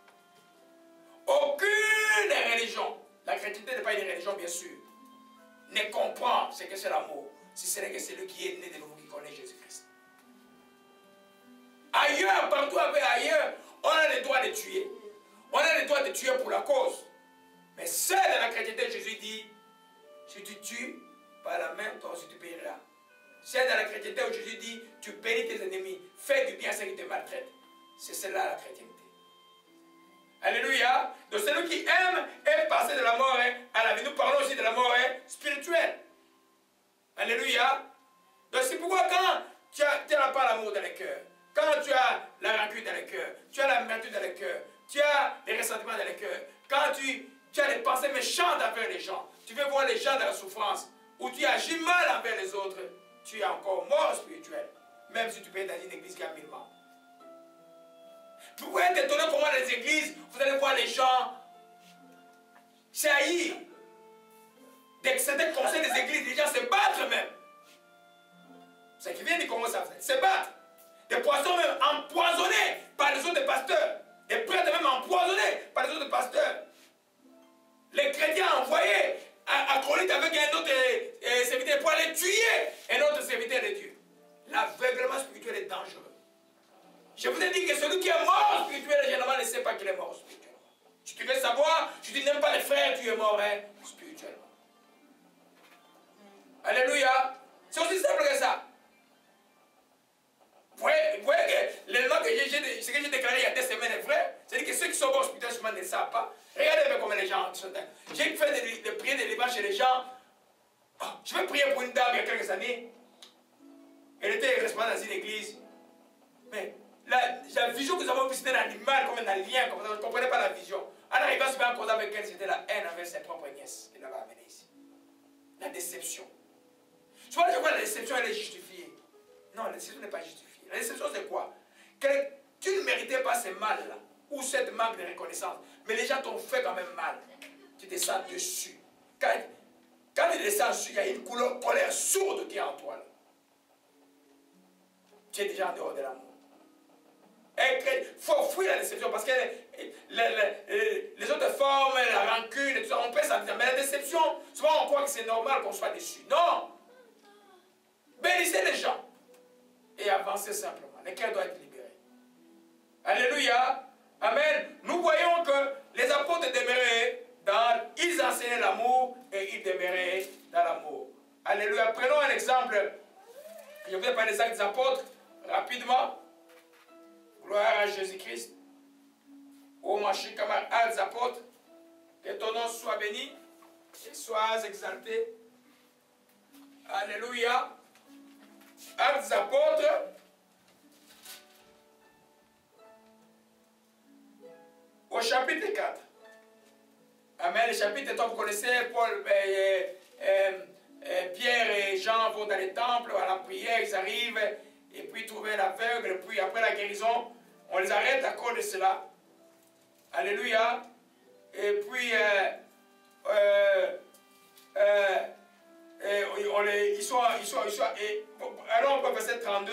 Aucune religion, la chrétienté n'est pas une religion bien sûr, ne comprend ce que c'est l'amour, si ce n'est que celui qui est né de nouveau qui connaît Jésus-Christ. Ailleurs, partout ailleurs, on a le droit de tuer. On a le droit de tuer pour la cause. Mais seul dans la chrétienté, Jésus dit, si tu tues, par la main, toi aussi tu payeras. C'est dans la chrétienté où Jésus dit, tu bénis tes ennemis, fais du bien à ceux qui te maltraitent. C'est cela la chrétienté. Alléluia. Donc celui qui aime est passé de la mort à la vie. Nous parlons aussi de la mort spirituelle. Alléluia. Donc c'est pourquoi quand tu n'as pas l'amour dans le cœur, quand tu as la rancune dans le cœur, tu as l'amertume dans le cœur, tu as les ressentiments dans le cœur, quand tu as des pensées méchantes envers les gens, tu veux voir les gens dans la souffrance, ou tu agis mal envers les autres, tu es encore mort spirituel, même si tu peux être dans une église qui a 1000 membres. Vous pouvez être étonné comment dans les églises, vous allez voir les gens jaillir. Dès que certains conseils des églises, les gens se battent même. C'est qui vient du Congo, ça se battre. Des poissons même empoisonnés par les autres pasteurs. Des prêtres même empoisonnés par les autres pasteurs. Les chrétiens envoyés à Colite avec un autre serviteur pour aller tuer un autre serviteur de Dieu. L'aveuglement spirituel est dangereux. Je vous ai dit que celui qui est mort spirituel, généralement ne sait pas qu'il est mort spirituellement. Si tu veux savoir, si tu n'aimes pas les frères, tu es mort spirituellement. Alléluia. C'est aussi simple que ça. Vous voyez que l'élément que ce que j'ai déclaré il y a 2 semaines est vrai. C'est-à-dire que ceux qui sont morts spirituellement ne le savent pas. Regardez comment les gens sont. J'ai fait des prières de débat chez les gens. Oh, je vais prier pour une dame il y a quelques années. Elle était responsable dans une église. Mais la vision que nous avons vue, c'était un animal, comme un alien, comme ça. Je ne comprenais pas la vision. En arrivant sur un cause avec elle, c'était la haine envers ses propres nièces qu'il avait amenée ici. La déception. Tu vois, je crois que la déception, elle est justifiée. Non, la déception n'est pas justifiée. La déception, c'est quoi? Que tu ne méritais pas ce mal-là, ou cette manque de reconnaissance, mais les gens t'ont fait quand même mal. Tu te sens dessus. Quand il descend dessus, il y a une colère sourde qui est en toi. Là. Tu es déjà en dehors de l'amour. Il faut fuir la déception parce que les autres formes, la rancune, et tout ça, on peut sentir. Mais la déception, souvent on croit que c'est normal qu'on soit déçu. Non! Bénissez les gens et avancez simplement. Le cœur doit être libéré. Alléluia. Amen. Nous voyons que les apôtres demeuraient ils enseignaient l'amour et ils demeuraient dans l'amour. Alléluia. Prenons un exemple. Je vais parler des actes des apôtres rapidement. Gloire à Jésus-Christ. Ô Machi Kamar, actes des apôtres. Que ton nom soit béni et sois exalté. Alléluia. Actes des apôtres. Au chapitre 4. Amen. Le chapitre 3, vous connaissez, Pierre et Jean vont dans les temples, à la prière, ils arrivent, et puis ils trouvent un aveugle, et puis après la guérison, on les arrête à cause de cela. Alléluia. Et puis, alors on peut verset 32.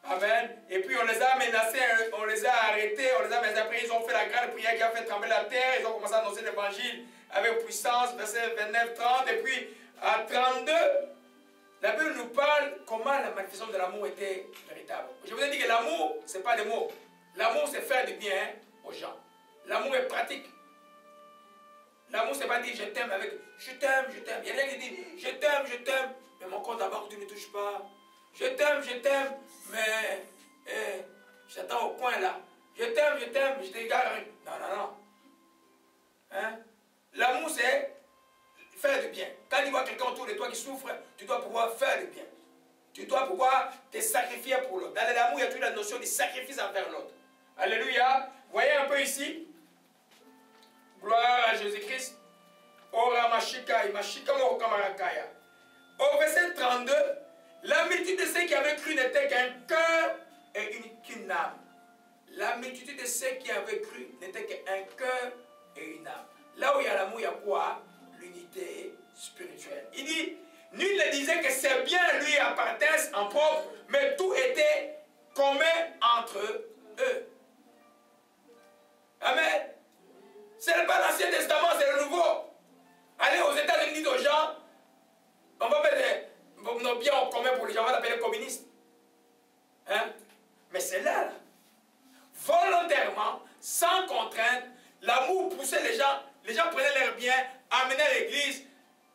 Amen. Et puis on les a menacés, on les a arrêtés, on les a menacés. Après ils ont fait la grande prière qui a fait trembler la terre. Ils ont commencé à annoncer l'évangile avec puissance, verset 29, 30. Et puis à 32, la Bible nous parle comment la manifestation de l'amour était véritable. Je vous ai dit que l'amour, ce n'est pas des mots. L'amour, c'est faire du bien aux gens. L'amour est pratique. L'amour, ce n'est pas dire je t'aime avec je t'aime, je t'aime. Il y a rien qui dit je t'aime, mais mon compte d'abord tu ne touches pas. Je t'aime, mais j'attends au coin là. Je t'aime, je te regarde. Non. Hein? L'amour, c'est faire du bien. Quand tu vois quelqu'un autour de toi qui souffre, tu dois pouvoir faire du bien. Tu dois pouvoir te sacrifier pour l'autre. Dans l'amour, il y a toujours la notion de sacrifice envers l'autre. Alléluia. Voyez un peu ici. Gloire à Jésus-Christ. Ora Mashika, Mashika Mokamarakaya. Au verset 32, la multitude de ceux qui avaient cru n'était qu'un cœur et qu'une âme. La multitude de ceux qui avaient cru n'était qu'un cœur et une âme. Là où il y a l'amour, il y a quoi? L'unité spirituelle. Il dit, nul ne disait que ses biens lui appartiennent en propre, mais tout était commun entre eux. Amen. Ce n'est pas l'Ancien Testament, c'est le Nouveau. Allez aux États-Unis, dites aux gens, on va mettre nos biens en commun pour les gens, on va l'appeler communistes. Hein? Mais c'est là, volontairement, sans contrainte, l'amour poussait les gens prenaient leurs biens, amenaient à l'église.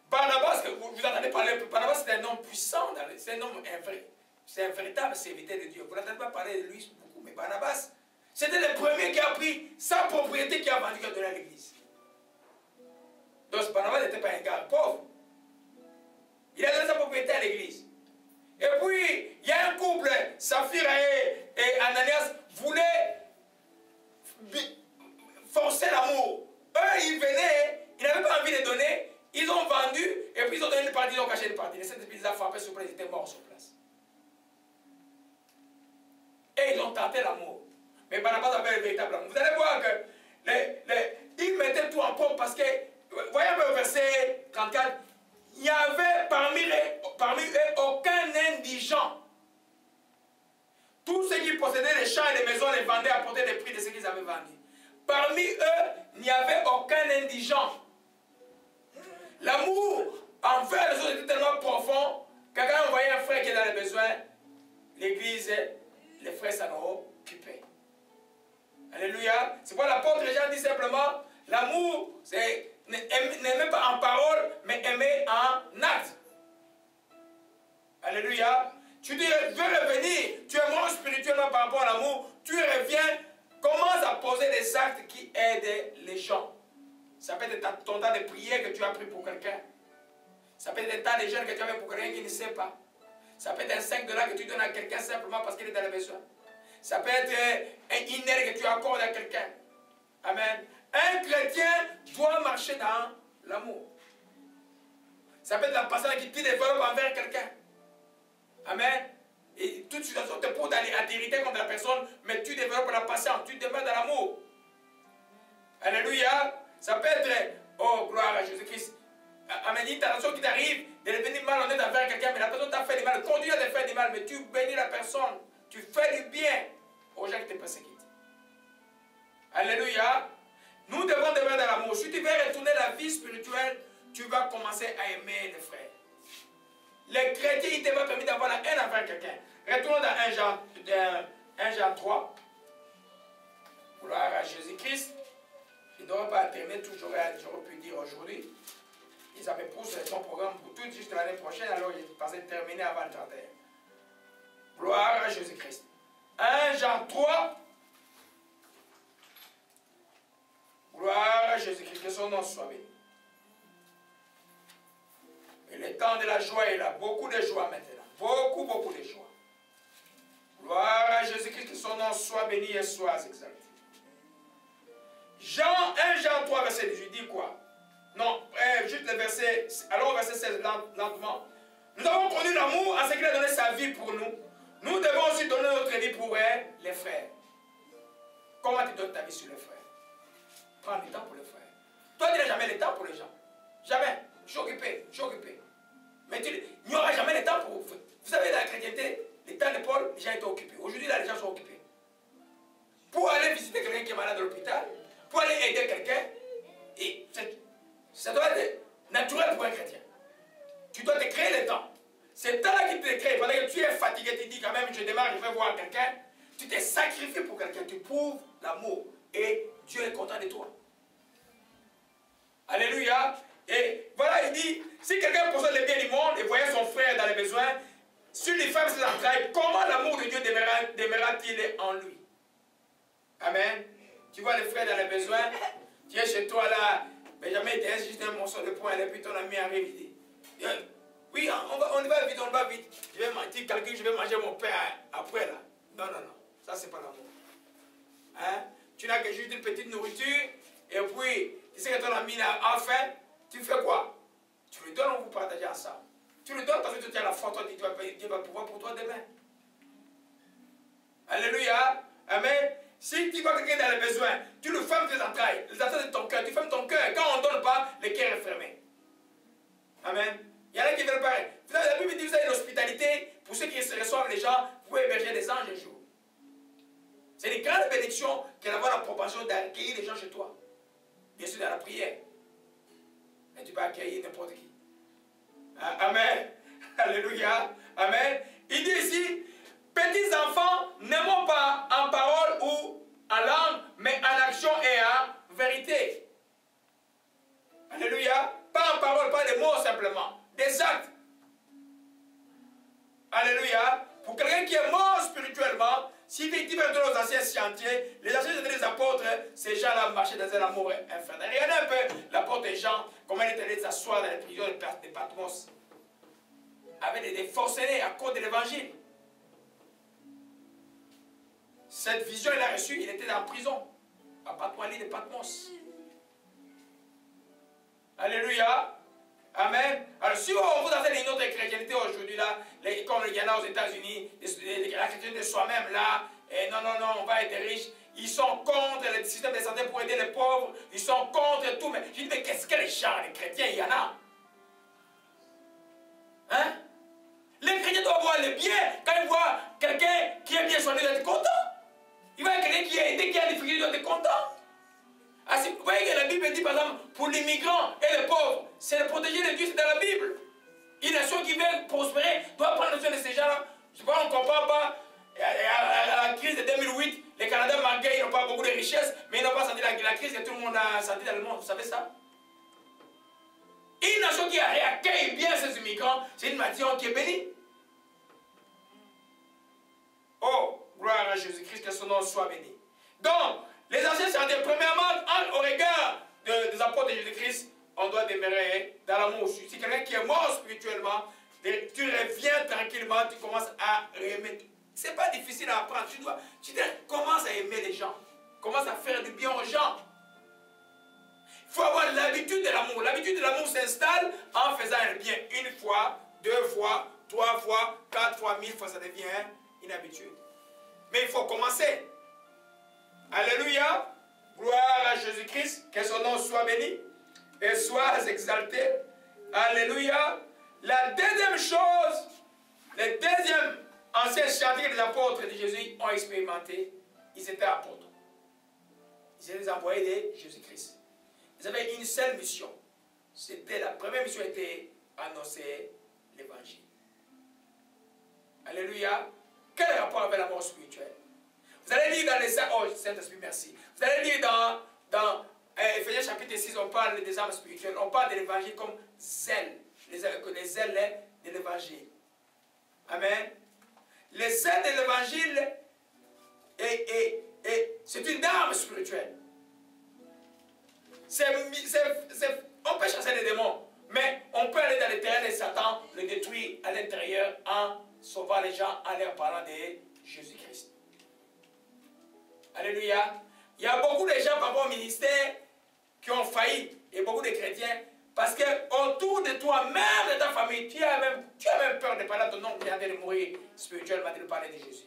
Barnabas, vous entendez parler, Barnabas c'est un homme puissant, c'est un homme vrai. C'est un véritable serviteur de Dieu. Vous n'entendez pas parler de lui beaucoup, mais Barnabas, c'était le premier qui a pris sa propriété qui a vendu, qui a donné à l'église. Donc Barnabas n'était pas un gars pauvre. Il a donné sa propriété à l'église. Et puis, il y a un couple, Saphira et Ananias, voulaient forcer l'amour. Eux, ils venaient, ils n'avaient pas envie de donner, ils ont vendu, et puis ils ont donné une partie, ils ont caché une partie. Les Saint-Esprit les a frappés sur place, ils étaient morts sur place. Et ils ont tenté l'amour. Mais Barnabas avait le véritable amour. Vous allez voir que ils mettaient tout en propre parce que, voyez un peu au verset 34, il n'y avait parmi eux aucun indigent. Tous ceux qui possédaient les champs et les maisons les vendaient à portée des prix de ce qu'ils avaient vendu. Parmi eux, il n'y avait aucun indigent. L'amour envers les autres était tellement profond que quand on voyait un frère qui est dans les besoins, l'église, les frères s'en occupaient. Alléluia. C'est pourquoi l'apôtre Jean dit simplement, l'amour, c'est n'aimer pas en parole, mais aimer en acte. Alléluia. Tu veux revenir, tu es mort spirituellement par rapport à l'amour, tu reviens, commence à poser des actes qui aident les gens. Ça peut être ton temps de prière que tu as pris pour quelqu'un. Ça peut être un temps de jeûne que tu as fait pour quelqu'un qui ne sait pas. Ça peut être un 5 $ que tu donnes à quelqu'un simplement parce qu'il est dans le besoin. Ça peut être une aide que tu accordes à quelqu'un. Amen. Un chrétien doit marcher dans l'amour. Ça peut être la personne qui te développe envers quelqu'un. Amen. Et toute situation te pousse à t'irriter contre la personne, mais tu développes la patience, tu demeures dans l'amour. Alléluia. Ça peut être, oh, gloire à Jésus-Christ. Amen. Une tentation qui t'arrive de devenir malhonnête envers quelqu'un, mais la personne t'a fait du mal, conduit à te faire du mal, mais tu bénis la personne. Tu fais du bien aux gens qui te persécutent. Alléluia. Nous devons demeurer dans l'amour. Si tu veux retourner la vie spirituelle, tu vas commencer à aimer les frères. Les chrétiens, ils t'ont permis d'avoir la haine envers quelqu'un. Retournons dans 1 Jean 3. Gloire à Jésus-Christ. Il ne devrait pas terminer tout, j'aurais pu dire aujourd'hui. Ils avaient poussé son programme pour tout juste l'année prochaine, alors ils pensaient terminer avant le 31. Gloire à Jésus-Christ. 1 Jean 3. Gloire à Jésus-Christ, que son nom soit béni. Et le temps de la joie est là. Beaucoup de joie maintenant. Beaucoup, beaucoup de joie. Gloire à Jésus-Christ, que son nom soit béni et soit exalté. 1 Jean 3, verset 18, dit quoi? Non, juste le verset, allons au verset 16, lentement. Nous avons connu l'amour en ce qu'il a donné sa vie pour nous. Nous devons aussi donner notre vie pour les frères. Comment tu donnes ta vie sur les frères? Prends le temps pour les frères. Toi, tu n'as jamais le temps pour les gens. Jamais. Je suis occupé, je suis occupé. Mais il n'y aura jamais le temps pour vous. Vous savez, dans la chrétienté, les temps de Paul, les gens étaient occupés. Aujourd'hui, là, les gens sont occupés. Pour aller visiter quelqu'un qui est malade à l'hôpital, pour aller aider quelqu'un, et ça doit être naturel pour un chrétien. Tu dois te créer le temps. C'est le temps-là qui te crée. Pendant que tu es fatigué, tu dis quand même, je démarre, je vais voir quelqu'un. Tu t'es sacrifié pour quelqu'un. Tu prouves l'amour. Et Dieu est content de toi. Alléluia. Et voilà, il dit, si quelqu'un possède les biens du monde et voyait son frère dans les besoins, sur les femmes ses entrailles, comment l'amour de Dieu demeurera-t-il en lui? Amen. Tu vois les frères dans les besoins, tu es chez toi là, Benjamin il te laisse juste un morceau de poing, et puis ton ami arrive, il dit, oui, on va vite, on va vite. Tu calcules, je vais manger mon pain après là. Non, non, non, ça c'est pas l'amour. Hein? Tu n'as que juste une petite nourriture, et puis, tu sais que ton ami a faim, tu fais quoi? Tu lui donnes, on vous partagez ensemble. Tu lui donnes parce que tu as la foi, toi, Dieu va pouvoir pour toi demain. Alléluia. Amen. Si tu vois quelqu'un dans les besoins, tu le fermes tes entrailles, les entrailles de ton cœur, tu fermes ton cœur. Quand on ne donne pas, le cœur est fermé. Amen. Il y en a qui veulent pareil. Vous savez, la Bible dit que vous avez l'hospitalité, pour ceux qui reçoivent les gens, vous pouvez héberger des anges un jour. C'est une grande bénédiction d'avoir la propension d'accueillir les gens chez toi. Bien sûr, dans la prière. Mais tu peux accueillir n'importe qui. Amen. Alléluia. Amen. Il dit ici, petits enfants, n'aimons pas en parole ou en langue, mais en action et en vérité. Alléluia. Pas en parole, pas des mots simplement. Des actes. Alléluia. Pour quelqu'un qui est mort spirituellement, si effectivement aux anciens chantiers, les anciens des apôtres, ces gens-là marchaient dans un amour infernal. Regardez un peu l'apôtre Jean, comment il est allé s'asseoir dans les prisons de Patmos. Avec des forcenés à cause de l'évangile. Cette vision, il a reçue, il était en prison, à Patmos de Patmos. Alléluia. Amen. Alors, si on vous enseigne une autre chrétienté aujourd'hui, là, comme il y en a aux États-Unis, la chrétienté de soi-même, là, et non, non, non, on va être riche. Ils sont contre le système de santé pour aider les pauvres. Ils sont contre tout. Mais je dis, mais qu'est-ce que les gens, les chrétiens, il y en a? Hein? Les chrétiens doivent voir le bien. Quand ils voient quelqu'un qui est bien soigné, ils doivent être contents. Ils voient quelqu'un qui est aidé, qui a des difficultés, ils doivent être contents. Ah, vous voyez que la Bible dit, par exemple, pour les migrants et les pauvres, c'est le protéger de Dieu, c'est dans la Bible. Une nation qui veut prospérer doit prendre soin de ces gens-là. Je sais pas, on ne compare pas à la crise de 2008. Les Canadiens, malgré ils n'ont pas beaucoup de richesses, mais ils n'ont pas senti la crise que tout le monde a senti dans le monde. Vous savez ça? Une nation qui accueille bien ces immigrants, c'est une nation qui est bénie. Oh, gloire à Jésus-Christ, que son nom soit béni. Donc, les anciens chantiers, premièrement, au regard des apôtres de Jésus-Christ, on doit demeurer dans l'amour. Si quelqu'un qui est mort spirituellement, tu reviens tranquillement, tu commences à aimer. Ce n'est pas difficile à apprendre. Tu commences à aimer les gens. Commence à faire du bien aux gens. Il faut avoir l'habitude de l'amour. L'habitude de l'amour s'installe en faisant le bien. Une fois, 2 fois, 3 fois, 4 fois, 1000 fois, ça devient une habitude. Mais il faut commencer. Alléluia. Gloire à Jésus-Christ, que son nom soit béni et soit exalté. Alléluia. La deuxième chose, les deuxièmes anciens chantiers des apôtres de Jésus ont expérimenté, ils étaient apôtres. Ils étaient les envoyés de Jésus-Christ. Ils avaient une seule mission. C'était la première mission était annoncer l'évangile. Alléluia. Quel rapport avec la mort spirituelle? Vous allez lire dans les... Oh, Saint-Esprit, merci. Vous allez lire dans Éphésiens chapitre 6, on parle des armes spirituelles. On parle de l'évangile comme zèle. Les ailes de l'évangile. Amen. Les ailes de l'évangile, c'est une arme spirituelle. On peut chasser les démons, mais on peut aller dans le terrain de Satan, le détruire à l'intérieur en sauvant les gens, en leur parlant de Jésus-Christ. Alléluia. Il y a beaucoup de gens par rapport au ministère qui ont failli, et beaucoup de chrétiens, parce que autour de toi, même de ta famille, tu as même peur de parler à ton oncle qui est en train de mourir spirituellement, de parler de Jésus.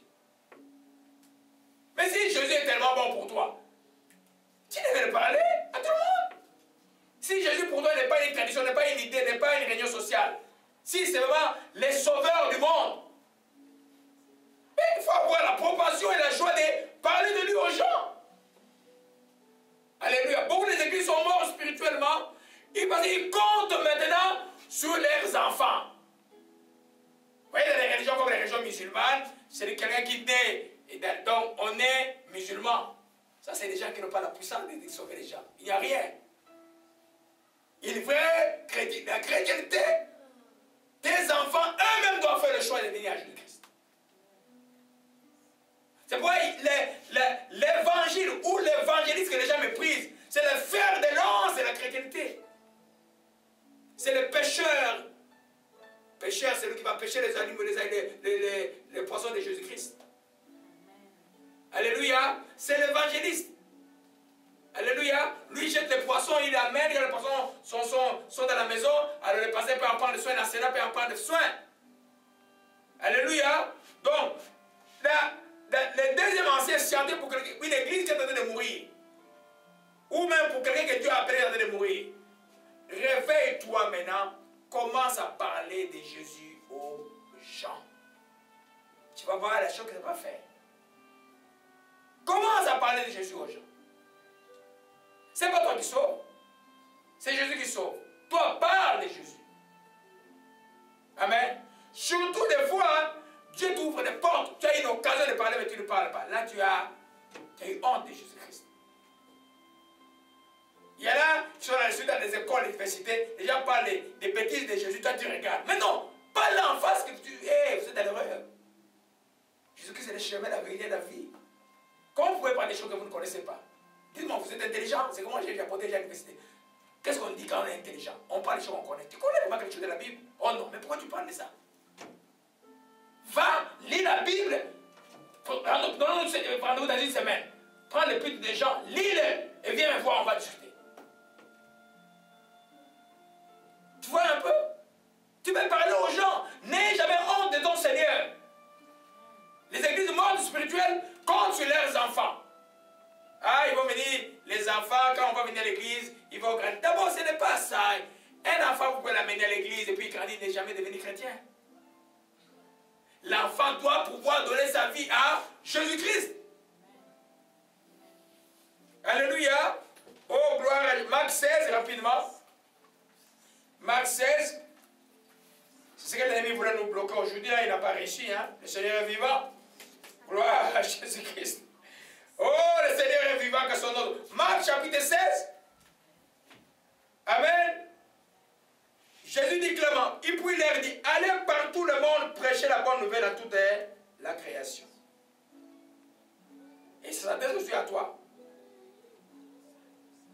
Mais si Jésus est tellement bon pour toi, tu devrais le parler à tout le monde. Si Jésus pour toi n'est pas une tradition, n'est pas une idée, n'est pas une réunion sociale, si c'est vraiment les sauveurs du monde, mais il faut avoir la propension et la joie de parler de lui aux gens. Alléluia. Beaucoup des églises sont morts spirituellement. Ils comptent maintenant sur leurs enfants. Vous voyez, dans les religions comme les religions musulmanes, c'est quelqu'un qui naît, et donc on est musulman. Ça, c'est des gens qui n'ont pas la puissance de sauver les gens. Il n'y a rien. Une vraie chrétienté, la chrétienté, tes enfants eux-mêmes doivent faire le choix de venir à Jésus-Christ. C'est pourquoi l'évangile ou l'évangéliste que les gens méprisent, c'est le fer de lance de la chrétienté. C'est le pêcheur. Pêcheur, c'est lui qui va pêcher les animaux, les poissons de Jésus-Christ. Alléluia. C'est l'évangéliste. Alléluia. Lui jette les poissons, il les amène, les poissons sont dans la maison, alors le pasteur peut en prendre soin, l'enseignant peut en prendre soin. Alléluia. Donc, le deuxième ancien chantier pour une église qui est en train de mourir, ou même pour quelqu'un que Dieu a appelé en train de mourir, réveille-toi maintenant, commence à parler de Jésus aux gens. Tu vas voir la chose que tu vas faire. Commence à parler de Jésus aux gens. Ce n'est pas toi qui sauve, c'est Jésus qui sauve. Toi, parle de Jésus. Amen. Surtout des fois, Dieu t'ouvre des portes. Tu as une occasion de parler, mais tu ne parles pas. Là, tu as eu honte de Jésus-Christ. Il y en a qui sont dans les écoles, les universités, les gens parlent des bêtises de Jésus, toi tu regardes. Mais non, parle en face que vous êtes dans l'erreur. Jésus-Christ est le chemin, la vérité et la vie. Comment vous pouvez parler des choses que vous ne connaissez pas? Dites-moi, vous êtes intelligent? C'est comment j'ai apporté à l'université. Qu'est-ce qu'on dit quand on est intelligent? On parle des choses qu'on connaît. Tu connais pas quelque chose de la Bible? Oh non, mais pourquoi tu parles de ça? Va, lis la Bible. Rendez-vous dans une semaine. Prends le plus des gens, lis-le et viens me voir, on va discuter. Tu vois un peu? Tu peux parler aux gens. N'aie jamais honte de ton Seigneur. Les églises mortes spirituelles comptent sur leurs enfants. Ah, ils vont venir, les enfants, quand on va venir à l'église, ils vont grandir. D'abord, ce n'est pas ça. Un enfant, vous pouvez l'amener à l'église et puis grandir, n'est jamais devenu chrétien. L'enfant doit pouvoir donner sa vie à Jésus-Christ. Alléluia. Oh, gloire à Dieu. Marc 16, rapidement. Marc 16. C'est ce que l'ennemi voulait nous bloquer aujourd'hui. Là, il n'a pas réussi. Hein? Le Seigneur est vivant. Gloire à Jésus-Christ. Oh, le Seigneur est vivant, que son nom. Marc chapitre 16. Amen. Jésus dit clairement, et puis il leur dit, allez partout le monde, prêcher la bonne nouvelle à toute la création. Et ça s'adresse aussi à toi.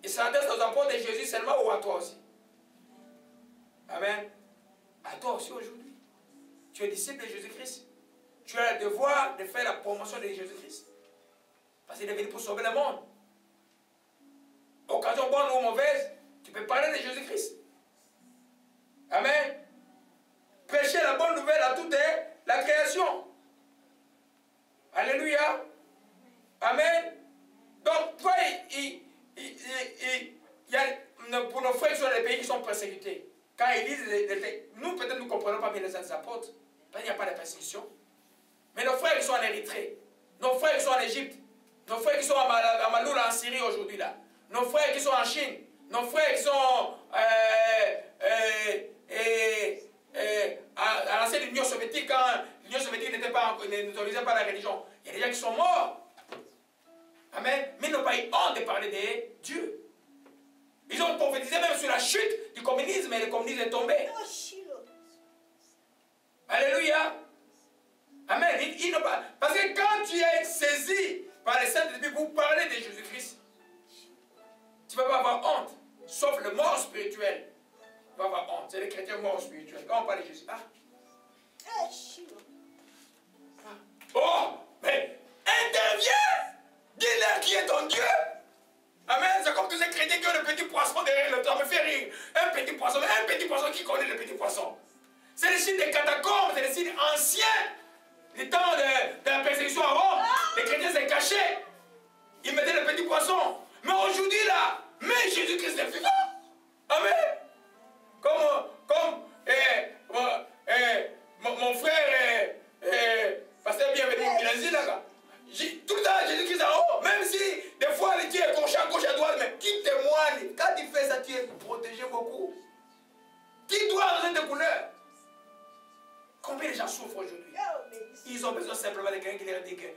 Et ça s'adresse aux apôtres de Jésus seulement ou à toi aussi? Amen. À toi aussi aujourd'hui. Tu es disciple de Jésus-Christ. Tu as le devoir de faire la promotion de Jésus-Christ. Parce qu'il est venu pour sauver le monde. Occasion bonne ou mauvaise, tu peux parler de Jésus-Christ. Amen. Prêcher la bonne nouvelle à toute la création. Alléluia. Amen. Donc, toi, persécutés. Quand ils lisent, nous peut-être nous ne comprenons pas bien les apôtres, parce qu'il n'y a pas de persécution. Mais nos frères qui sont en Érythrée, nos frères qui sont en Égypte, nos frères qui sont à Maloula en Syrie aujourd'hui là, nos frères qui sont en Chine, nos frères qui sont à l'ancienne Union soviétique, quand l'Union soviétique n'autorisait pas la religion, il y a des gens qui sont morts. Amen. Mais ils n'ont pas eu honte de parler de Dieu. Ils ont prophétisé même sur la chute du communisme et le communisme est tombé. Alléluia. Amen. Parce que quand tu es saisi par les saintes esprits pour parler de Jésus-Christ, tu ne vas pas avoir honte. Sauf le mort spirituel. Tu vas avoir honte. C'est les chrétiens morts spirituels. Quand on parle de Jésus. Oh, mais interviens. Dis-leur qui est ton Dieu. Amen. C'est comme tous ces chrétiens qui ont le petit poisson derrière le toit. Me fait rire. Un petit poisson qui connaît le petit poisson. C'est le signe des catacombes, c'est le signe ancien. Les temps de la persécution à Rome. Les chrétiens s'est cachés. Ils mettaient le petit poisson. Mais aujourd'hui là, mais Jésus-Christ est vivant. Amen. Comme mon frère, pasteur bienvenu, il a dit là. Tout le temps, Jésus-Christ en haut, même si des fois tu es gauche à droite, mais qui témoigne, quand tu fais ça, tu es protégé beaucoup. Qui doit avoir des couleurs? Combien de gens souffrent aujourd'hui? Ils ont besoin simplement de quelqu'un qui leur dit que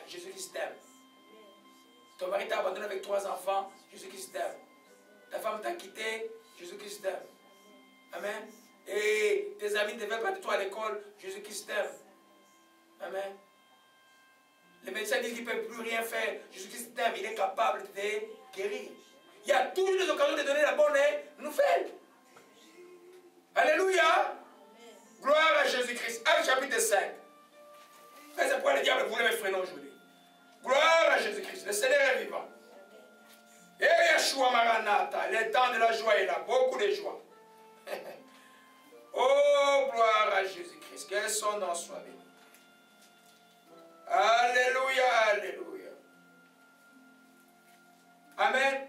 Jésus-Christ t'aime. Ton mari t'a abandonné avec 3 enfants, Jésus-Christ t'aime. Ta femme t'a quitté, Jésus-Christ t'aime. Amen. Et tes amis ne devaient pas de toi à l'école, Jésus-Christ t'aime. Amen. Les médecins disent qu'ils ne peuvent plus rien faire. Jésus-Christ t'aime, il est capable de te guérir. Il y a toujours des occasions de donner la bonne nouvelle. Alléluia. Gloire à Jésus-Christ. Acte chapitre 5. C'est pourquoi le diable voulait me freiner aujourd'hui. Gloire à Jésus-Christ. Le Seigneur est vivant. Et Yeshua Maranatha. Le temps de la joie est là. Beaucoup de joie. Oh, gloire à Jésus-Christ. Que son nom soit béni. Alléluia, alléluia. Amen.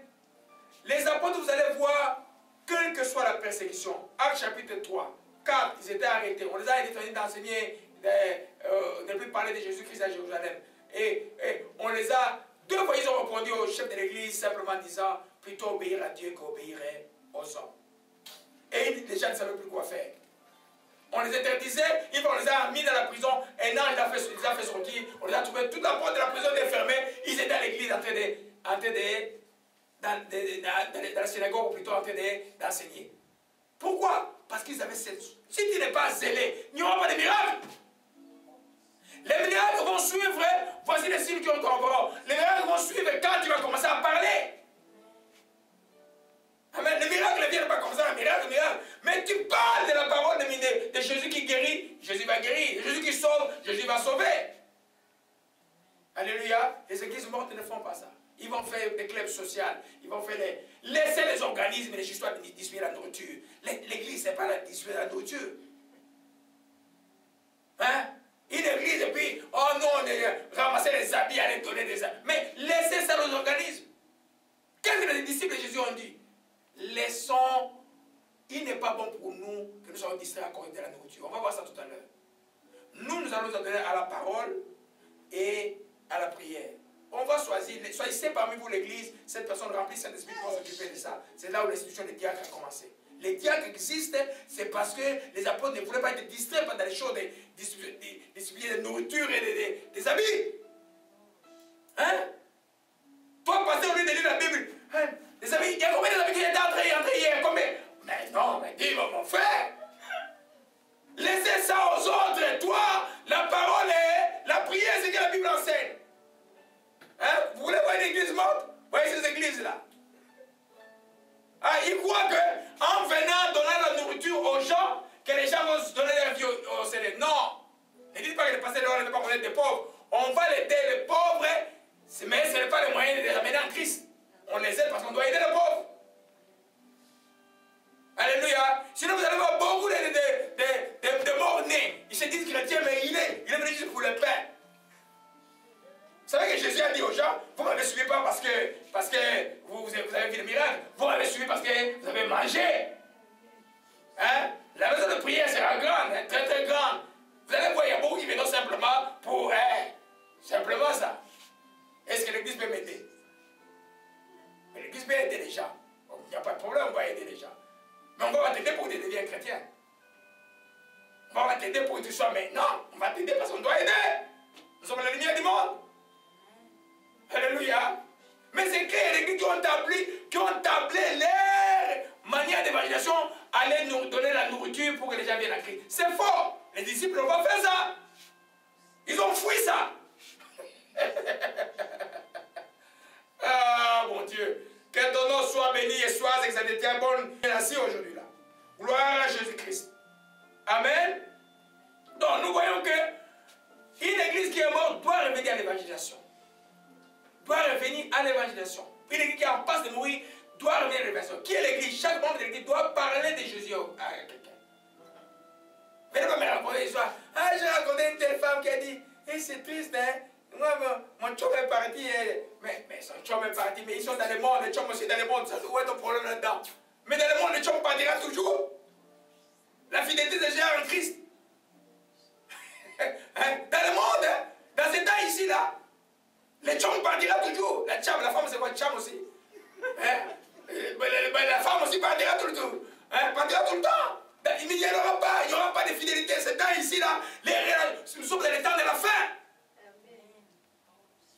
Les apôtres, vous allez voir, quelle que soit la persécution, Acte chapitre 3, 4, ils étaient arrêtés. On les a interdits d'enseigner, de ne plus parler de Jésus-Christ à Jérusalem. Et on les a, 2 fois ils ont répondu au chef de l'église, simplement disant, plutôt obéir à Dieu qu'obéir aux hommes. Et les gens ne savaient plus quoi faire. On les interdisait, on les a mis dans la prison, un ange les a fait sortir, on les a trouvés, toute la porte de la prison était fermée, ils étaient à l'église dans la synagogue, ou plutôt en train d'enseigner. Pourquoi? Parce qu'ils avaient cette... Si tu n'es pas zélé, il n'y aura pas de miracles. Les miracles vont suivre, voici les signes qui ont ton parole. Les miracles vont suivre quand tu vas commencer à parler. Amen. Les miracles ne viennent pas comme ça, miracle. Mais tu parles de la parole de Jésus qui guérit, Jésus va guérir. Jésus qui sauve, Jésus va sauver. Alléluia. Les églises mortes ne font pas ça. Ils vont faire des clubs sociaux. Ils vont faire laisser les organismes et les histoires de distribuer la nourriture. L'église, ce n'est pas la distribuer la nourriture. Hein? Une église et puis, oh non, ramasser les habits, aller donner des habits. Mais laissez ça aux organismes. Qu'est-ce que les disciples de Jésus ont dit? Laissons, il n'est pas bon pour nous que nous soyons distraits à cause de la nourriture. On va voir ça tout à l'heure. Nous allons nous donner à la parole et à la prière. On va choisir, choisissez parmi vous l'église, cette personne remplie Saint-Esprit pour s'occuper de ça. C'est là où l'institution des diacres a commencé. Les diacres existent, c'est parce que les apôtres ne voulaient pas être distraits par les choses de distribuer de nourriture et des habits. Hein? Toi, pasteur, au lieu de lire la Bible, hein? Les amis, il y a combien d'amis qui étaient entrés hier? Combien? Mais non, mais dis-moi mon frère. Laissez ça aux autres. Et toi, la parole et la prière, c'est que la Bible enseigne. Hein? Vous voulez voir une église morte? Voyez ces églises-là. Ah, ils croient qu'en venant donner la nourriture aux gens, que les gens vont se donner leur vie au Seigneur. Non. Ne dites pas que les pasteurs ne vont pas connaître des pauvres. On va aider les pauvres, mais ce n'est pas le moyen de les amener en Christ. On les aide parce qu'on doit aider les pauvres. Alléluia. Sinon, vous allez voir beaucoup de morts-nés. Ils se disent chrétiens, mais il est venu juste pour le pain. Vous savez que Jésus a dit aux gens, vous ne m'avez suivi pas parce que vous avez vu le miracle. Vous m'avez suivi parce que vous avez mangé. Hein? La maison de prière sera grande, hein, très très grande. Vous allez voir, il y a beaucoup qui viennent simplement pour... simplement ça. Est-ce que l'église peut m'aider? L'église peut aider les gens. Il n'y a pas de problème, on va aider les gens. Mais on va t'aider pour que tu deviennes chrétien. On va t'aider pour que tu sois maintenant. On va t'aider parce qu'on doit aider. Nous sommes la lumière du monde. Alléluia. Mais c'est clair, les églises qui ont tablé leur manière d'évangélisation aller nous donner la nourriture pour que les gens viennent à Christ. C'est faux. Les disciples n'ont pas fait ça. Ils ont fui ça. Ah, mon Dieu. Que ton nom soit béni et soit exalté. Tiens, bon, merci aujourd'hui là. Gloire à Jésus-Christ. Amen. Donc, nous voyons que une église qui est morte doit revenir à l'évangélisation. Doit revenir à l'évangélisation. Une église qui est en passe de mourir doit revenir à l'évangélisation. Qui est l'église? Chaque membre de l'église doit parler de Jésus à quelqu'un. Venez pas me raconter l'histoire. Ah, j'ai raconté une telle femme qui a dit, hey, c'est triste, hein. Moi, mon chum est parti, mais son chum est parti, mais ils sont dans le monde, les chums aussi dans le monde. Où est ton problème là-dedans? Mais dans le monde, les chums partira toujours. La fidélité des gens en Christ. Hein? Dans le monde, hein? Dans cet temps ici, là, les chums partira toujours. La femme, c'est quoi, chum aussi? Hein? La femme aussi partira tout le temps. Hein? Partira tout le temps. Il n'y aura pas de fidélité. Cet temps ici, là, nous sommes dans les temps de la fin.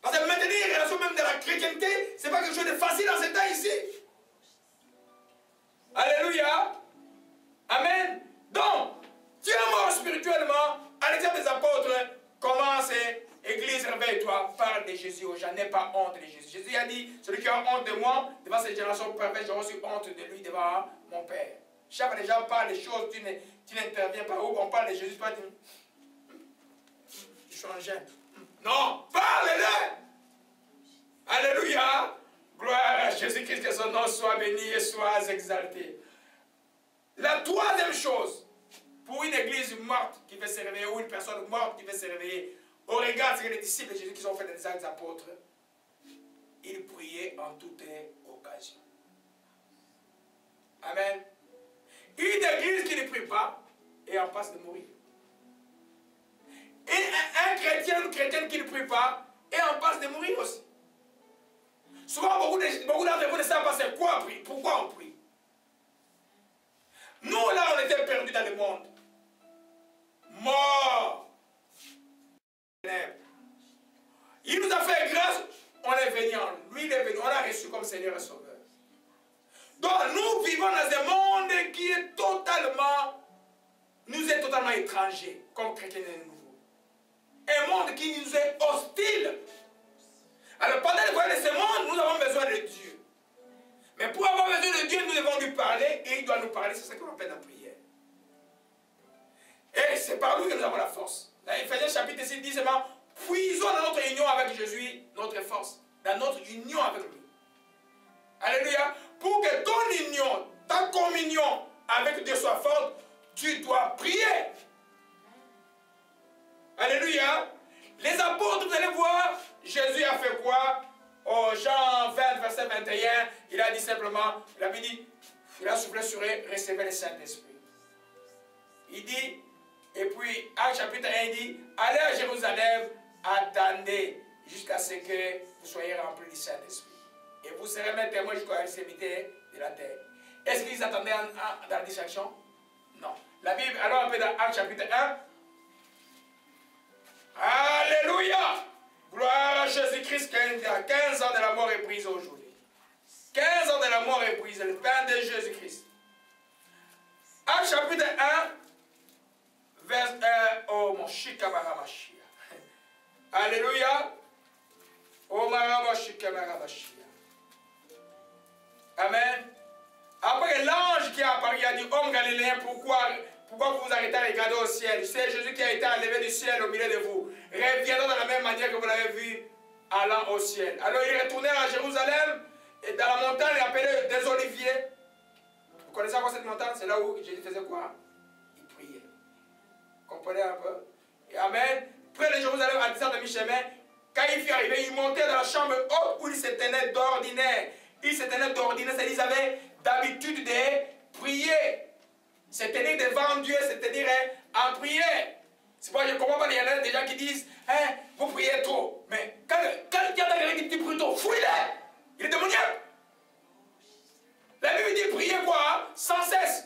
Parce que maintenir les relations même de la chrétienté, ce n'est pas quelque chose de facile dans ce temps ici. Alléluia. Amen. Donc, tu es mort spirituellement, à l'exemple des apôtres, commence, Église, réveille-toi, parle de Jésus aux gens, n'aie pas honte de Jésus. Jésus a dit, celui qui a honte de moi, devant cette génération perverse, j'aurai aussi honte de lui devant mon Père. Chaque fois que les gens parlent des choses, tu n'interviens pas. Où on parle de Jésus, toi, tu changes. Non, parle-le. Alléluia. Gloire à Jésus-Christ, que son nom soit béni et soit exalté. La troisième chose, pour une église morte qui veut se réveiller, ou une personne morte qui veut se réveiller, au regard de ce que les disciples de Jésus qui ont fait des actes apôtres, ils priaient en toute occasion. Amen. Une église qui ne prie pas est en passe de mourir. Et un chrétien ou une chrétienne qui ne prie pas est en passe de mourir aussi. Souvent, beaucoup d'entre vous ne savent pas c'est quoi prier, pourquoi on prie. Nous, là, on était perdus dans le monde. Morts. Il nous a fait grâce, on est venu en lui, il est venu, on l'a reçu comme Seigneur et Sauveur. Donc, nous vivons dans un monde qui est totalement, nous est totalement étranger, comme chrétiens de nouveau. Un monde qui nous est hostile. Alors, pendant le voyage de ce monde, nous avons besoin de Dieu. Mais pour avoir besoin de Dieu, nous devons lui parler et il doit nous parler. C'est ce qu'on appelle la prière. Et c'est par lui que nous avons la force. Dans Éphésiens chapitre 6, dit seulement, puisons dans notre union avec Jésus notre force. Dans notre union avec lui. Alléluia. Pour que ton union, ta communion avec Dieu soit forte, tu dois prier. Alléluia. Les apôtres, vous allez voir, Jésus a fait quoi? Oh, Jean 20, verset 21, il a dit simplement, il avait dit, il a soufflé sur eux, recevez le Saint-Esprit. Il dit, et puis, Acte chapitre 1, il dit, allez à Jérusalem, attendez jusqu'à ce que vous soyez remplis du Saint-Esprit. Et vous serez mes témoins jusqu'à l'extrémité de la terre. Est-ce qu'ils attendaient dans la distraction? Non. La Bible, alors un peu dans Acte chapitre 1. Alléluia! Gloire à Jésus-Christ, 15 ans de la mort est brise aujourd'hui. 15 ans de la mort est brise, le pain de Jésus-Christ. Acte chapitre 1, verset 1. Oh mon chikamarabashia. Alléluia. Oh marabashikamarabashia. Amen. Après l'ange qui est apparu, il a dit, homme galiléen, pourquoi vous vous arrêtez à regarder au ciel? C'est Jésus qui a été enlevé du ciel au milieu de vous. Reviendra de la même manière que vous l'avez vu allant au ciel. Alors il retournait à Jérusalem et dans la montagne, il appelait des oliviers. Vous connaissez encore cette montagne? C'est là où Jésus faisait quoi? Il priait. Vous comprenez un peu? Et amen. Près de Jérusalem, à 10 ans de mi-chemin, quand il fut arrivé, il montait dans la chambre haute où il se tenait d'ordinaire. Il se tenait d'ordinaire, c'est-à-dire qu'ils avaient d'habitude de prier. Se tenir devant Dieu, c'est tenir en prière. C'est pourquoi je ne comprends pas, il y en a des gens qui disent, hein, vous priez trop. Mais quand il y a quelqu'un qui dit tu pries trop, fouille-le. Il est démoniaque. La Bible dit prier quoi? Sans cesse.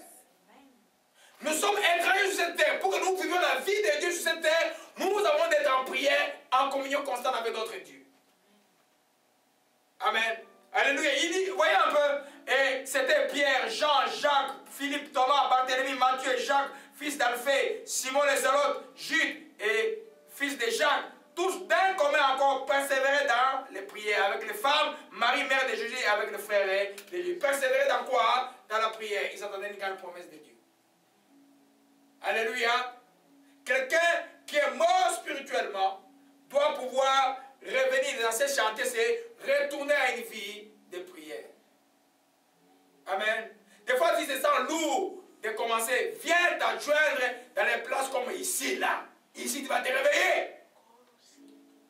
Nous sommes incarnés sur cette terre. Pour que nous vivions la vie de Dieu sur cette terre, nous avons d'être en prière, en communion constante avec notre Dieu. Amen. Alléluia. Il dit, voyez un peu, et c'était Pierre, Jean, Jacques, Philippe, Thomas, Barthélemy, Matthieu, Jacques, fils d'Alphée, Simon les Zélotes, Jude et fils de Jacques, tous d'un commun encore persévéraient dans les prières avec les femmes, Marie, mère de Jésus, et avec les frères de Jésus. Persévéraient dans quoi? Dans la prière. Ils attendaient une grande promesse de Dieu. Alléluia. Quelqu'un qui est mort spirituellement doit pouvoir revenir dans ces chantiers, c'est retourner à une vie de prière. Amen. Des fois, si c'est sans lourd de commencer, viens t'adjoindre dans les places comme ici, là. Ici, tu vas te réveiller.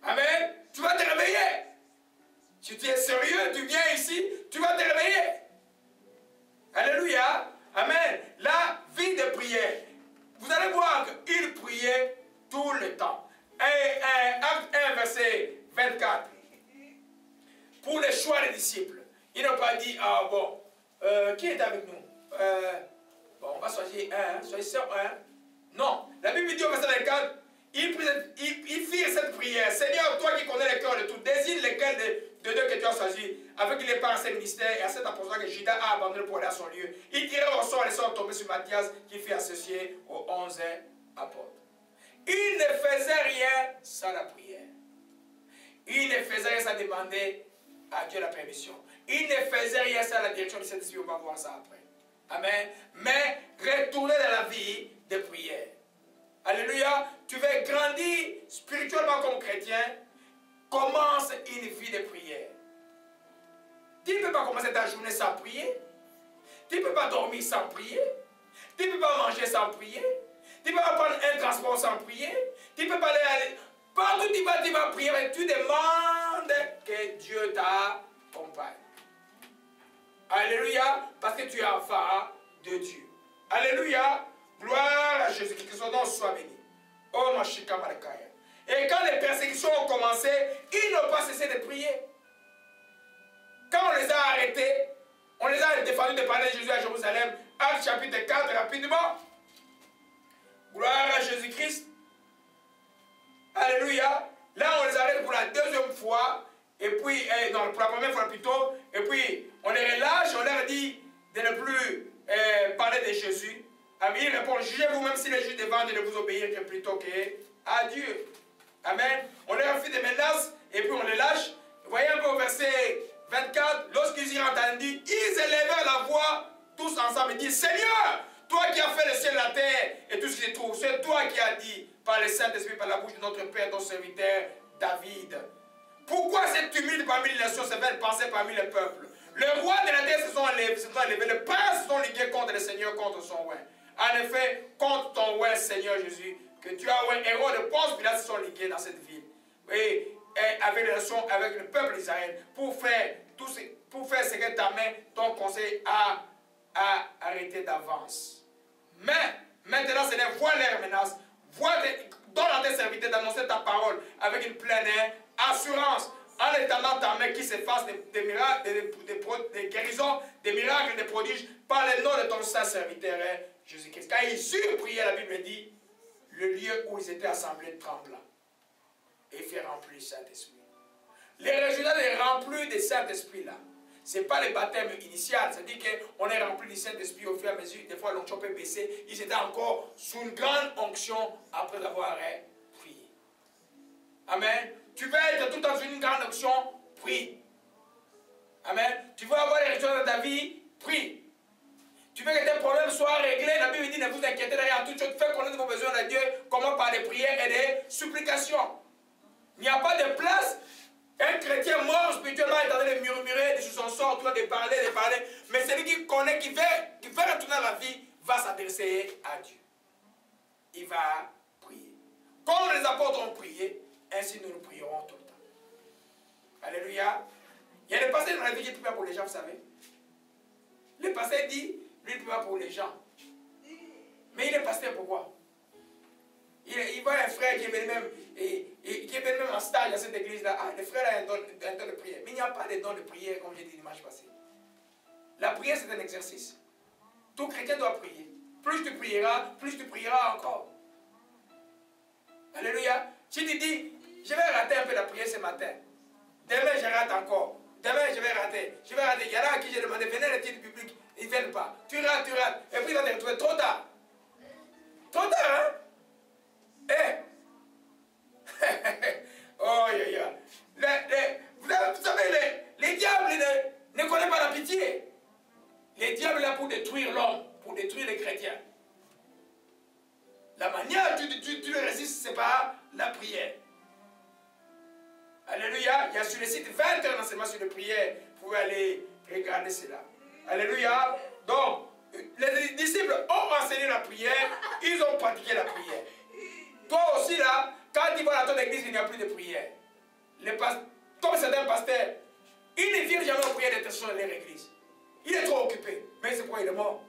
Amen. Tu vas te réveiller. Si tu es sérieux, tu viens ici, tu vas te réveiller. Alléluia. Amen. La vie de prière. Vous allez voir qu'il priait tout le temps. Acte 1, verset 24. Pour le choix des disciples. Il n'a pas dit, ah bon, qui est avec nous? Bon, on va choisir un, choisir un. Non. La Bible dit au verset 24, ils firent cette prière. Seigneur, toi qui connais les cœurs de tous, désigne lesquels de deux que tu as choisi, afin qu'il ait part à ce ministère et à cet apostat que Judas a abandonné pour aller à son lieu. Il tirait au sort et les sorts tombés sur Matthias, qui fut associé aux 11 apôtres. Il ne faisait rien sans la prière. Il ne faisait rien sans demander à Dieu la permission. Il ne faisait rien sans la direction du Saint-Esprit. On va voir ça après. Amen. Mais retourner dans la vie de prière. Alléluia. Tu veux grandir spirituellement comme chrétien, commence une vie de prière. Tu ne peux pas commencer ta journée sans prier. Tu ne peux pas dormir sans prier. Tu ne peux pas manger sans prier. Tu ne peux pas prendre un transport sans prier. Tu ne peux pas aller... Partout tu vas prier, mais tu demandes que Dieu t'accompagne. Alléluia, parce que tu es enfant de Dieu. Alléluia, gloire à Jésus, que son nom soit béni. Oh, ma chika malakaya. Et quand les persécutions ont commencé, ils n'ont pas cessé de prier. Quand on les a arrêtés, on les a défendus de parler de Jésus à Jérusalem. Acte chapitre 4, rapidement. Gloire à Jésus-Christ. Alléluia. Là, on les arrête pour la deuxième fois. Et puis, non, pour la première fois plutôt. Et puis, on les relâche, on leur dit de ne plus parler de Jésus. Amen. Ils répondent, jugez vous-même si les juges devant de ne vous obéir que plutôt qu'à Dieu. Amen. On leur fait des menaces et puis on les lâche. Voyez un peu au verset 24. Lorsqu'ils y ont entendu, ils élevèrent la voix tous ensemble et disent, Seigneur, toi qui as fait le ciel, la terre et tout ce qui se trouve, c'est toi qui as dit par le Saint-Esprit, par la bouche de notre Père, ton serviteur David. Pourquoi cette tumulte parmi les nations se fait penser parmi les peuples? Le roi de la terre se sont élevés, les princes se sont ligués contre le Seigneur, contre son roi. En effet, contre ton roi, Seigneur Jésus, que tu as un héros de Ponce Pilate se sont ligués dans cette ville. Et avec les nations, avec le peuple d'Israël, pour faire ce que ta main, ton conseil a arrêté d'avance. Mais, maintenant, Seigneur, vois leurs menaces, donne à tes serviteurs d'annoncer ta parole avec une pleine assurance, en étendant ta main qui s'efface des miracles, des guérisons, des miracles, des prodiges, par le nom de ton saint serviteur, Jésus-Christ. Quand ils eurent prié, la Bible dit, le lieu où ils étaient assemblés trembla et fait remplir le Saint-Esprit. Les résultats de remplir du Saint-Esprit là, ce n'est pas le baptême initial, c'est-à-dire qu'on est rempli du Saint-Esprit au fur et à mesure, des fois l'onction peut baisser, ils étaient encore sous une grande onction après avoir prié. Amen. Tu veux être tout dans une grande onction, prie. Amen. Tu veux avoir les résultats de ta vie, prie. Tu veux que tes problèmes soient réglés, la Bible dit ne vous inquiétez de rien, en toute chose, faites connaître vos besoins à Dieu, comment par des prières et des supplications. Il n'y a pas de place. Un chrétien mort spirituellement est en train de murmurer sur son sort, tu vois, de parler, mais celui qui connaît, qui veut retourner à la vie, va s'adresser à Dieu. Il va prier. Comme les apôtres ont prié, ainsi nous prierons tout le temps. Alléluia. Il y a des passés dans la vie qui prient pour les gens, vous savez. Le passé dit, lui, il prie pour les gens. Mais il est pasteur, pourquoi? Il voit un frère qui est venu même, qui est venu même en stage dans cette église-là. Ah, le frère a un don de prière. Mais il n'y a pas de don de prière, comme j'ai dit dimanche passé. La prière, c'est un exercice. Tout chrétien doit prier. Plus tu prieras encore. Alléluia. Si tu dis, je vais rater un peu la prière ce matin. Demain, je rate encore. Demain, je vais rater. Il y en a à qui j'ai demandé, venez à l'étude publique. Ils ne viennent pas. Tu rates. Et puis, tu vas te retrouver trop tard. Trop tard, hein? Oh, vous savez, les diables ne connaissent pas la pitié. Les diables là pour détruire l'homme, pour détruire les chrétiens. La manière dont tu le résistes, c'est par la prière. Alléluia. Il y a sur le site 20 heures d'enseignement sur la prière. Vous pouvez aller regarder cela. Alléluia. Donc, les disciples ont enseigné la prière, ils ont pratiqué la prière. Toi aussi là, quand tu vas dans ton église, il n'y a plus de prière. Comme certains pasteurs, ils ne viennent jamais aux prières d'intercession dans leur église. Il est trop occupé. Mais c'est pourquoi il est mort.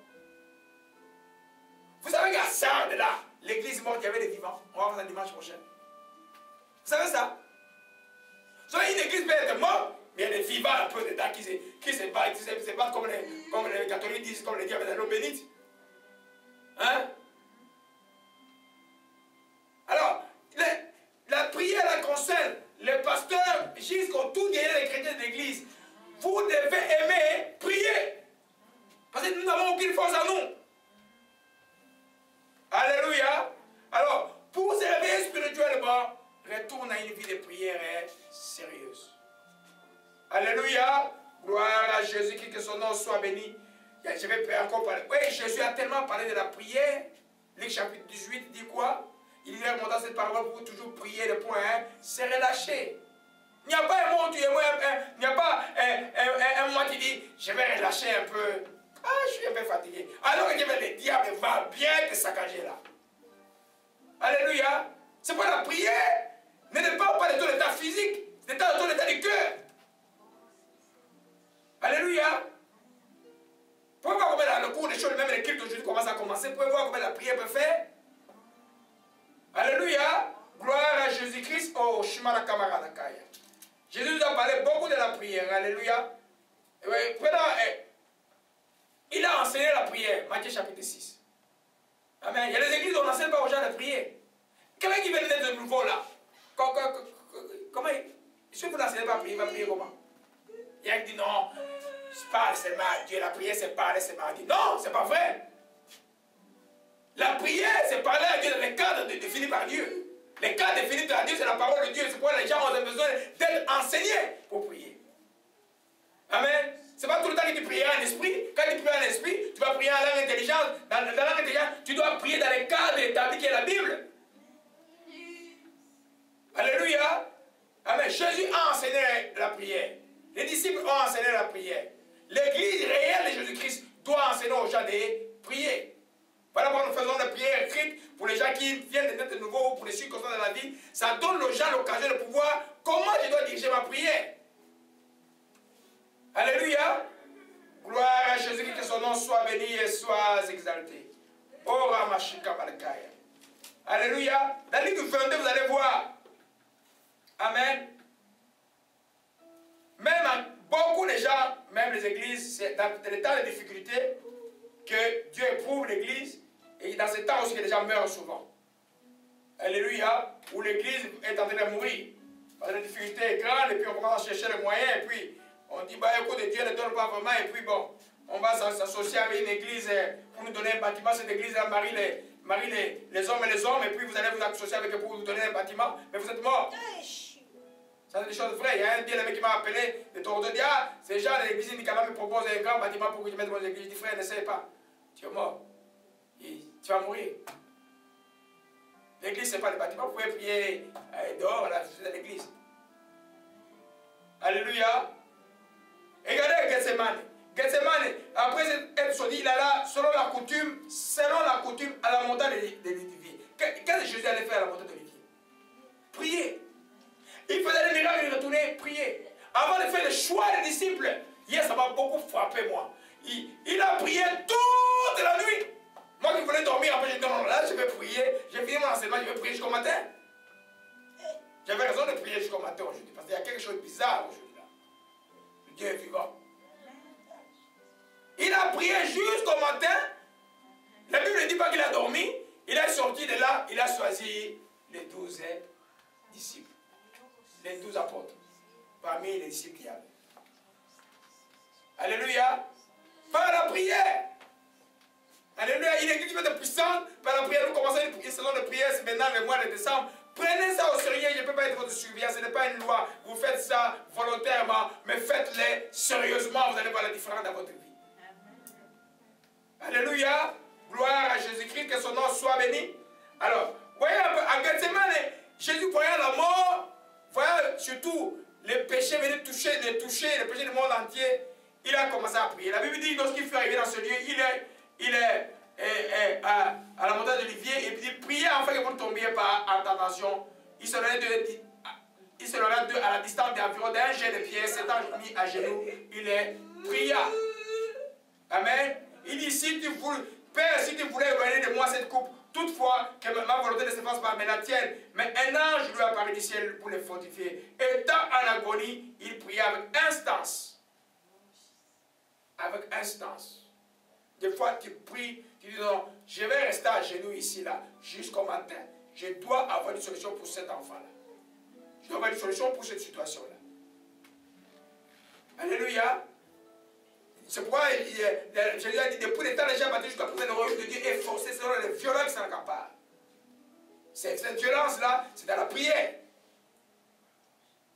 Vous savez qu'à ça, de là, l'église morte, il y avait des vivants. On va voir ça dimanche prochain. Vous savez ça? Soit une église peut être morte, mais il y a des vivants un peu dedans qui se battent comme les catholiques disent, comme les diables de l'eau bénite. Hein? Alors, la prière la concerne les pasteurs jusqu'au tout derrière les chrétiens de l'église. Vous devez aimer prier. Parce que nous n'avons aucune force en nous. Alléluia. Alors, pour se réveiller spirituellement, retourne à une vie de prière sérieuse. Alléluia. Gloire à Jésus, que son nom soit béni. Je vais encore parler. Oui, Jésus a tellement parlé de la prière. Luc chapitre 18 dit quoi? Il dit dans cette parole pour toujours prier, le point 1, c'est relâcher. Il n'y a pas un moment où tu es il n'y a pas un moment qui dit, je vais relâcher un peu. Ah, je suis un peu fatigué. Alors que le diable va bien te saccager là. Alléluia. C'est pas la prière. Ne dépend pas de ton état physique. Dépend de ton état du cœur. Alléluia. Vous pouvez voir comment dans le cours des choses, même les cultes aujourd'hui commencent à commencer. Vous pouvez voir comment la prière peut faire. Alléluia. Gloire à Jésus-Christ. Oh, Shimara Kamara Nakaya. Jésus nous a parlé beaucoup de la prière. Alléluia. Il a enseigné la prière. Matthieu chapitre 6. Amen. Il y a des églises où on n'enseigne pas aux gens de prier. Quelqu'un qui vient de nouveau là. Comment si vous n'enseignez pas à prier, il va prier comment? Il y a qui dit non, je parle seulement à Dieu. La prière, c'est parler seulement à Dieu. Non, c'est pas vrai. La prière, c'est parler à Dieu dans les cadres définis par Dieu. Les cadres définis par Dieu, c'est la parole de Dieu. C'est pourquoi les gens ont besoin d'être enseignés pour prier. Amen. C'est pas tout le temps que tu prieras en esprit. Quand tu pries en esprit, tu vas prier en langue intelligente. Dans la langue intelligente, tu dois prier dans les cadres établis qui est la Bible. Alléluia. Amen. Jésus a enseigné la prière. Les disciples ont enseigné la prière. L'église réelle de Jésus-Christ doit enseigner aux gens de prier. Voilà pourquoi nous faisons la prière écrite pour les gens qui viennent de nouveau, pour les circonstances de la vie. Ça donne aux gens l'occasion de pouvoir comment je dois diriger ma prière. Alléluia. Gloire à Jésus, que son nom soit béni et soit exalté. Oh Ramashika Balakaya. Alléluia. Dans le livre 22, vous allez voir. Amen. Même beaucoup de gens, même les églises, c'est dans les temps de difficulté que Dieu éprouve l'église. Et dans ces temps aussi que les gens meurent souvent. Alléluia. Où l'église est en train de mourir. Parce que la difficulté est grande et puis on commence à chercher les moyens et puis on dit, bah écoute, Dieu ne donne pas vraiment et puis bon, on va s'associer avec une église pour nous donner un bâtiment. Cette église marie les hommes et les hommes et puis vous allez vous associer avec eux pour vous donner un bâtiment, mais vous êtes morts. Ça c'est des choses vraies. Il y a un bien-aimé qui m'a appelé de Toronto, dit, ah, ces gens de l'église Nicolas me proposent un grand bâtiment pour que je mette dans l'église. Je dis, frère, n'essaye pas. Tu es mort. Tu vas mourir. L'église, ce n'est pas le bâtiment. Vous pouvez prier dehors, là, dans l'église. Alléluia. Regardez Gethsemane. Gethsemane, après être sorti, il alla, selon la coutume, à la montagne de l'Olivier. Qu'est-ce que Jésus allait faire à la montagne de l'Olivier? Prier. Il faisait des miracles, il retournait prier. Avant de faire le choix des disciples, hier, ça m'a beaucoup frappé, moi. Il a prié toute la nuit. Moi qui voulais dormir, après je dis non, là je vais prier. J'ai fini mon enseignement, je vais prier jusqu'au matin. J'avais raison de prier jusqu'au matin aujourd'hui. Parce qu'il y a quelque chose de bizarre aujourd'hui là. Le Dieu est vivant. Il a prié jusqu'au matin. La Bible ne dit pas qu'il a dormi. Il est sorti de là. Il a choisi les 12 disciples. Les 12 apôtres. Parmi les disciples qu'il y avait. Alléluia. Par la prière. Alléluia. Une église qui va être puissante. Par la prière, nous commençons une saison de prière. C'est maintenant le mois de décembre. Prenez ça au sérieux. Je ne peux pas être votre surveillant. Ce n'est pas une loi. Vous faites ça volontairement. Mais faites-le sérieusement. Vous allez voir la différence dans votre vie. Alléluia. Gloire à Jésus-Christ. Que son nom soit béni. Alors, voyez un peu. À Gethsemane, Jésus voyant la mort. Voyant surtout les péchés venir toucher les péchés du monde entier. Il a commencé à prier. La Bible dit, lorsqu'il fut arrivé dans ce lieu, il est à la montagne d'Olivier, et il priait afin que vous ne tombiez pas en tentation. Il se leva à la distance d'environ d'un jet de pierre, s'étant mis à genoux, il pria. Amen. Il dit, si tu voulais, Père, si tu voulais éloigner de moi cette coupe, toutefois que ma volonté ne se fasse pas, mais la tienne. Mais un ange lui apparut du ciel pour les fortifier. Étant en agonie, il pria avec instance. Avec instance. Des fois, tu pries, tu dis non, je vais rester à genoux ici, là, jusqu'au matin. Je dois avoir une solution pour cet enfant-là. Je dois avoir une solution pour cette situation-là. Alléluia. C'est pourquoi Jésus a dit, depuis le temps déjà battu jusqu'à présent, le royaume de Dieu est forcé selon les violents qui s'en accaparent. Cette violence-là, c'est dans la prière.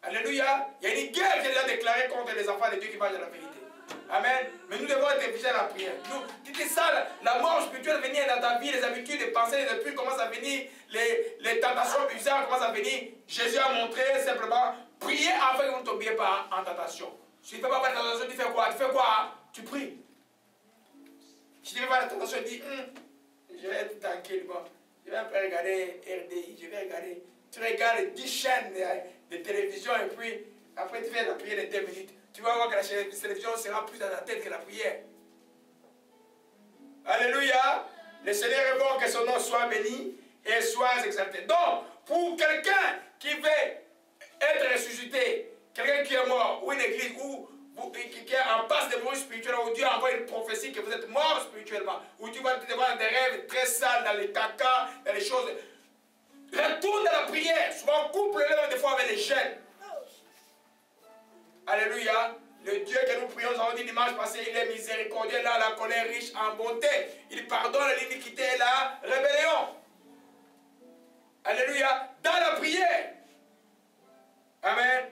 Alléluia. Il y a une guerre qui est déjà déclarée contre les enfants de Dieu qui marchent dans la vérité. Amen. Mais nous devons être vigilants à la prière. Tu dis ça, la mort spirituelle venir dans ta vie, les habitudes, les pensées, les habitudes commencent à venir, les tentations bizarres commencent à venir. Jésus a montré simplement, priez afin que vous ne tombiez pas en tentation. Si tu ne fais pas de tentation, tu fais quoi? Tu fais quoi? Tu pries. Si tu ne fais pas de tentation, tu dis, je vais être tranquille, bon. Je vais un peu regarder RDI, je vais regarder. Tu regardes 10 chaînes de télévision et puis après tu fais la prière de 2 minutes. Tu vas voir que la télévision sera plus dans la tête que la prière. Alléluia. Le Seigneur est bon, que son nom soit béni et soit exalté. Donc, pour quelqu'un qui veut être ressuscité, quelqu'un qui est mort, ou une église, ou qui est en passe de mourir spirituellement, où Dieu envoie une prophétie que vous êtes mort spirituellement, où tu vas te voir des rêves très sales, dans les caca, dans les choses. Retourne dans la prière. Souvent, couple-le des fois avec les jeunes. Alléluia. Le Dieu que nous prions, nous avons dit dimanche passé, il est miséricordieux, là, la colère riche en bonté. Il pardonne l'iniquité et la rébellion. Alléluia. Dans la prière. Amen.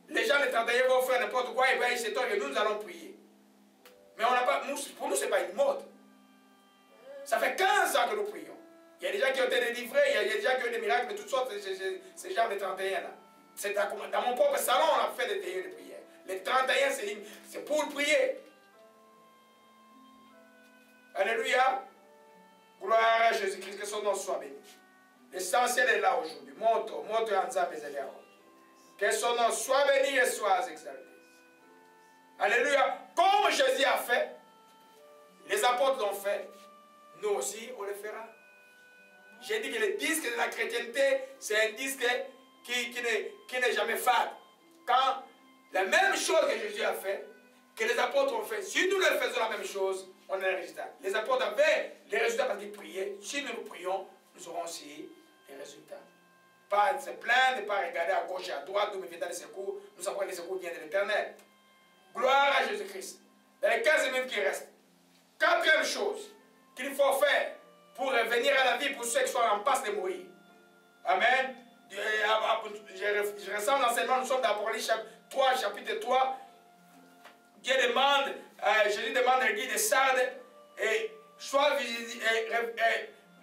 Les gens de 31 vont faire n'importe quoi, et bien ils s'étonnent que nous allons prier. Mais on n'a pas, pour nous, ce n'est pas une mode. Ça fait 15 ans que nous prions. Il y a des gens qui ont été délivrés, il y a des gens qui ont eu des miracles de toutes sortes, ces gens de 31 là. C'est dans mon propre salon, on a fait des veillées de prière. Les 31, c'est pour prier. Alléluia. Gloire à Jésus-Christ, que son nom soit béni. L'essentiel est là aujourd'hui. Monte en Zambé. Que son nom soit béni et soit exalté. Alléluia. Comme Jésus a fait, les apôtres l'ont fait, nous aussi, on le fera. J'ai dit que le disque de la chrétienté, c'est un disque qui n'est jamais fade. Quand la même chose que Jésus a fait, que les apôtres ont fait, si nous le faisons la même chose, on a le résultat. Les apôtres avaient les résultats parce qu'ils priaient. Si nous prions, nous aurons aussi les résultats. Pas de se plaindre, pas regarder à gauche et à droite, d'où me viennent les secours. Nous savons que les secours viennent de l'Éternel. Gloire à Jésus-Christ. Dans les 15 minutes qui restent, 4e chose qu'il faut faire pour revenir à la vie pour ceux qui sont en passe de mourir. Amen. Je ressens l'enseignement, nous sommes dans Apocalypse 3, chapitre 3. Dieu demande, Jésus demande à l'église de Sardes, et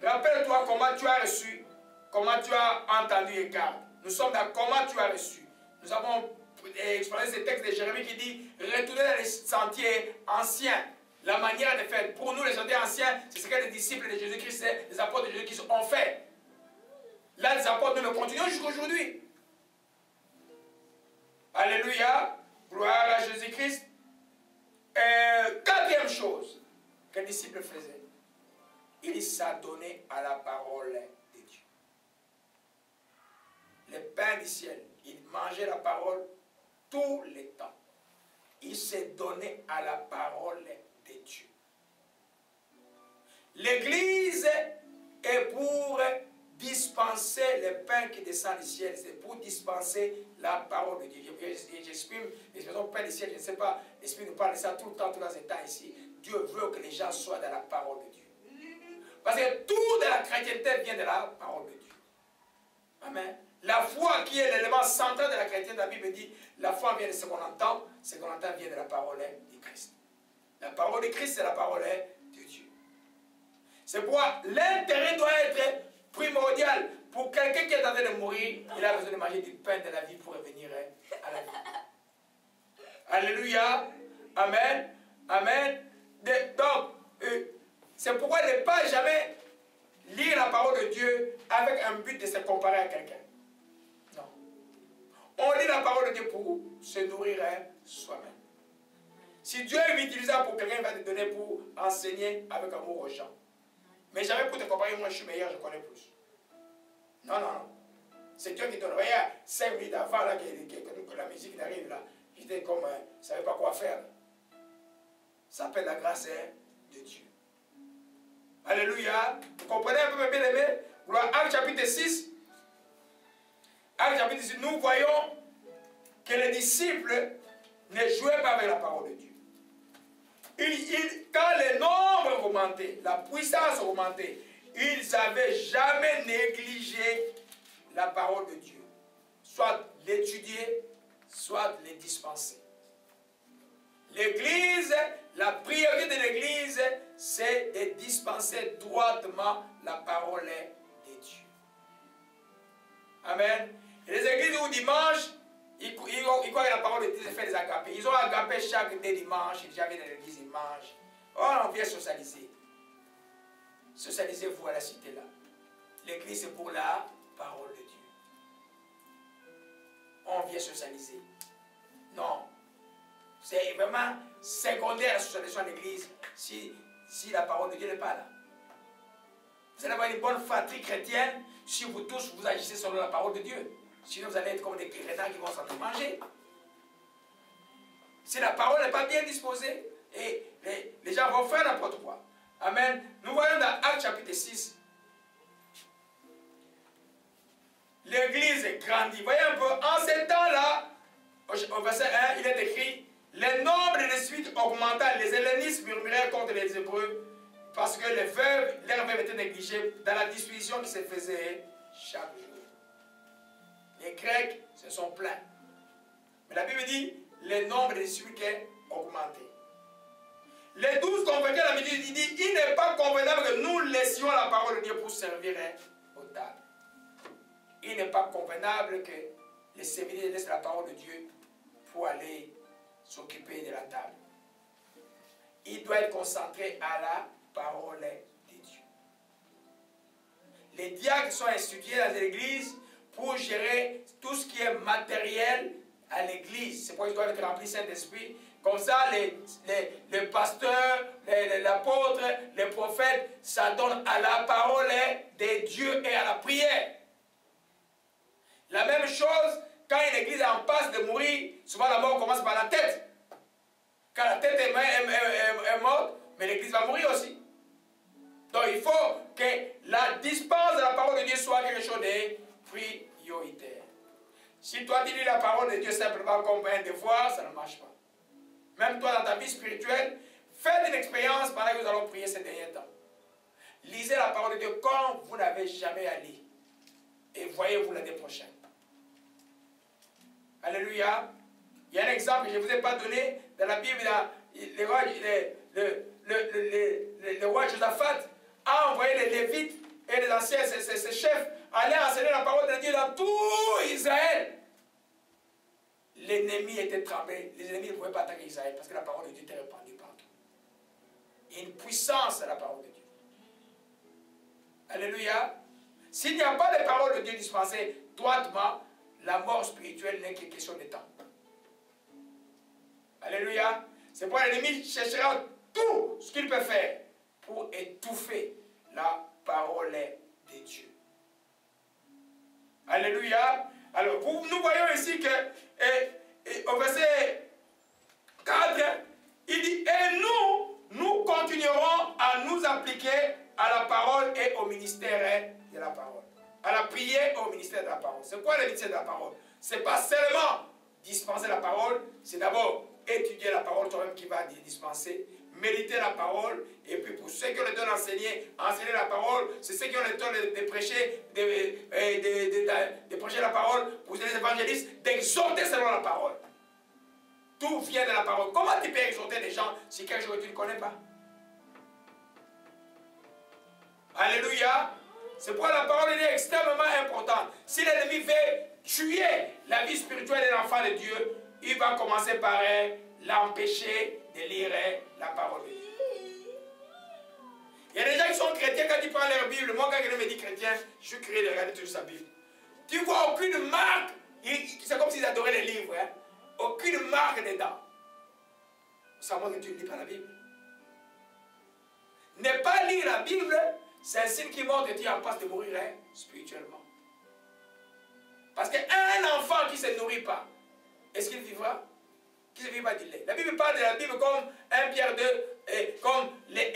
rappelle-toi comment tu as reçu, comment tu as entendu et garde. Nous sommes dans comment tu as reçu. Nous avons expérimenté ce texte de Jérémie qui dit, retournez dans les sentiers anciens. La manière de faire. Pour nous, les sentiers anciens, c'est ce que les disciples de Jésus-Christ, les apôtres de Jésus-Christ ont fait. Là, les apôtres, nous le continuons jusqu'à aujourd'hui. Alléluia. Gloire à Jésus-Christ. 4e chose que les disciples faisaient. Ils s'adonner à la parole de Dieu. Le pain du ciel, il mangeait la parole tout le temps. Il s'est donné à la parole de Dieu. L'Église est pour dispenser le pain qui descend du ciel. C'est pour dispenser la parole de Dieu. J'exprime l'expression pain du ciel, je ne sais pas, l'Esprit nous parle de ça tout le temps, tous les temps ici. Dieu veut que les gens soient dans la parole de Dieu. Parce que tout de la chrétienté vient de la parole de Dieu. Amen. La foi qui est l'élément central de la chrétienté, la Bible dit, la foi vient de ce qu'on entend vient de la parole de Christ. La parole de Christ, c'est la parole de Dieu. C'est pourquoi l'intérêt doit être primordial. Pour quelqu'un qui est en train de mourir, il a besoin de manger du pain de la vie pour revenir à la vie. Alléluia. Amen. Amen. Donc, c'est pourquoi ne pas jamais lire la parole de Dieu avec un but de se comparer à quelqu'un. Non. On lit la parole de Dieu pour se nourrir soi-même. Si Dieu est utilisable pour quelqu'un, il va te donner pour enseigner avec amour aux gens. Mais jamais pour te comparer, moi je suis meilleur, je connais plus. Non, non, non. C'est Dieu qui donne. Regarde, 5 minutes avant là, que la musique arrive là, j'étais comme, je ne savais pas quoi faire. Ça s'appelle la grâce de Dieu. Alléluia. Vous comprenez un peu, mes bien-aimés? Actes chapitre 6. Actes chapitre 6, nous voyons que les disciples ne jouaient pas avec la parole de Dieu. Quand les nombres augmentaient, la puissance augmentait, ils n'avaient jamais négligé la parole de Dieu. Soit l'étudier, soit les dispenser. L'Église, la priorité de l'Église, c'est de dispenser droitement la parole de Dieu. Amen. Et les églises où dimanche, ils croient que la parole de Dieu fait des agapés. Ils ont agapé chaque dimanche, ils viennent dans l'église, ils mangent. Oh, on vient socialiser. Socialisez-vous à la cité là. L'église c'est pour la parole de Dieu. On vient socialiser. Non. C'est vraiment secondaire la socialisation à l'église si la parole de Dieu n'est pas là. Vous allez avoir une bonne fratrie chrétienne si vous tous vous agissez selon la parole de Dieu. Sinon vous allez être comme des chrétiens qui vont s'en manger. Si la parole n'est pas bien disposée, et les gens vont faire n'importe quoi. Amen. Nous voyons dans Actes chapitre 6. L'église grandit. Voyez un peu, en ces temps-là, au verset 1, il est écrit, les nombres de suite augmenta, les hellénistes murmuraient contre les Hébreux, parce que leurs veuves étaient négligées dans la disposition qui se faisait chaque jour. Les Grecs se sont plaints. Mais la Bible dit, les nombres de suite ont augmenté. Les 12 convainqués de la médecine, il dit, il n'est pas convenable que nous laissions la parole de Dieu pour servir aux tables. Il n'est pas convenable que les serviteurs laissent la parole de Dieu pour aller s'occuper de la table. Il doit être concentré à la parole de Dieu. Les diacres sont institués dans l'église pour gérer tout ce qui est matériel à l'église. C'est pourquoi ils doivent être remplis du Saint-Esprit. Comme ça, les pasteurs, l'apôtre, les prophètes s'adonnent à la parole de Dieu et à la prière. La même chose, quand une église est en passe de mourir, souvent la mort commence par la tête. Quand la tête est morte, mais l'église va mourir aussi. Donc il faut que la dispense de la parole de Dieu soit quelque chose de prioritaire. Si toi tu lis la parole de Dieu simplement comme un devoir, ça ne marche pas. Même toi dans ta vie spirituelle, faites une expérience pendant que nous allons prier ces derniers temps. Lisez la parole de Dieu comme vous n'avez jamais à lire. Et voyez-vous l'année prochaine. Alléluia. Il y a un exemple que je ne vous ai pas donné dans la Bible. Le roi Josaphat a envoyé les Lévites et les anciens, ses chefs, aller enseigner la parole de Dieu dans tout Israël. L'ennemi était tremblé. Les ennemis ne pouvaient pas attaquer Israël parce que la parole de Dieu était répandue partout. Il y a une puissance à la parole de Dieu. Alléluia. S'il n'y a pas de parole de Dieu dispensée droitement, la mort spirituelle n'est qu'une question de temps. Alléluia. C'est pourquoi l'ennemi cherchera tout ce qu'il peut faire pour étouffer la parole de Dieu. Alléluia. Alors, nous voyons ici que au verset 4, il dit, et nous continuerons à nous appliquer à la parole et au ministère de la parole. À la prière et au ministère de la parole. C'est quoi le ministère de la parole? Ce n'est pas seulement dispenser la parole, c'est d'abord étudier la parole toi-même qui va dispenser, méditer la parole, et puis pour ceux qui ont le don d'enseigner, enseigner la parole, c'est ceux qui ont le don de prêcher, de prêcher la parole, pour les évangélistes, d'exhorter selon la parole. Tout vient de la parole. Comment tu peux exhorter les gens si quelque chose que tu ne connais pas? Alléluia. C'est pourquoi la parole est extrêmement importante. Si l'ennemi veut tuer la vie spirituelle de l'enfant de Dieu, il va commencer par l'empêcher de lire la parole de Dieu. Il y a des gens qui sont chrétiens, quand ils prennent leur Bible, moi quand quelqu'un me dit chrétien, je suis curieux de regarder toujours sa Bible. Tu vois aucune marque, c'est comme s'ils adoraient les livres, hein? Aucune marque dedans. Ça montre que tu ne lis pas la Bible. Ne pas lire la Bible, c'est un signe qui montre que tu es en passe de mourir spirituellement. Parce qu'un enfant qui ne se nourrit pas, est-ce qu'il vivra? Qui ne vivra du lait? La Bible parle de la Bible comme 1 Pierre 2, comme les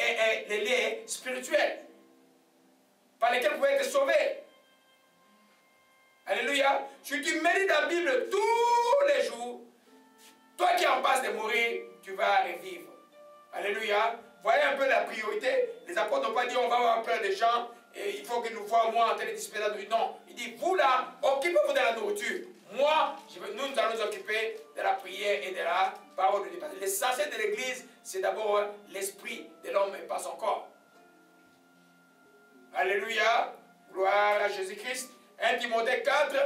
laits spirituels, par lesquels vous pouvez être sauvés. Alléluia. Si tu médites la Bible tous les jours, toi qui es en passe de mourir, tu vas revivre. Alléluia. Voyez un peu la priorité. Les apôtres n'ont pas dit on va avoir peur des gens et il faut qu'ils nous voient moi en train de dispenser la nourriture. Non. Il dit vous là, occupez-vous de la nourriture. Moi, nous allons nous occuper de la prière et de la parole de Dieu. L'essentiel de l'église, c'est d'abord l'esprit de l'homme et pas son corps. Alléluia. Gloire à Jésus-Christ. 1 Timothée 4.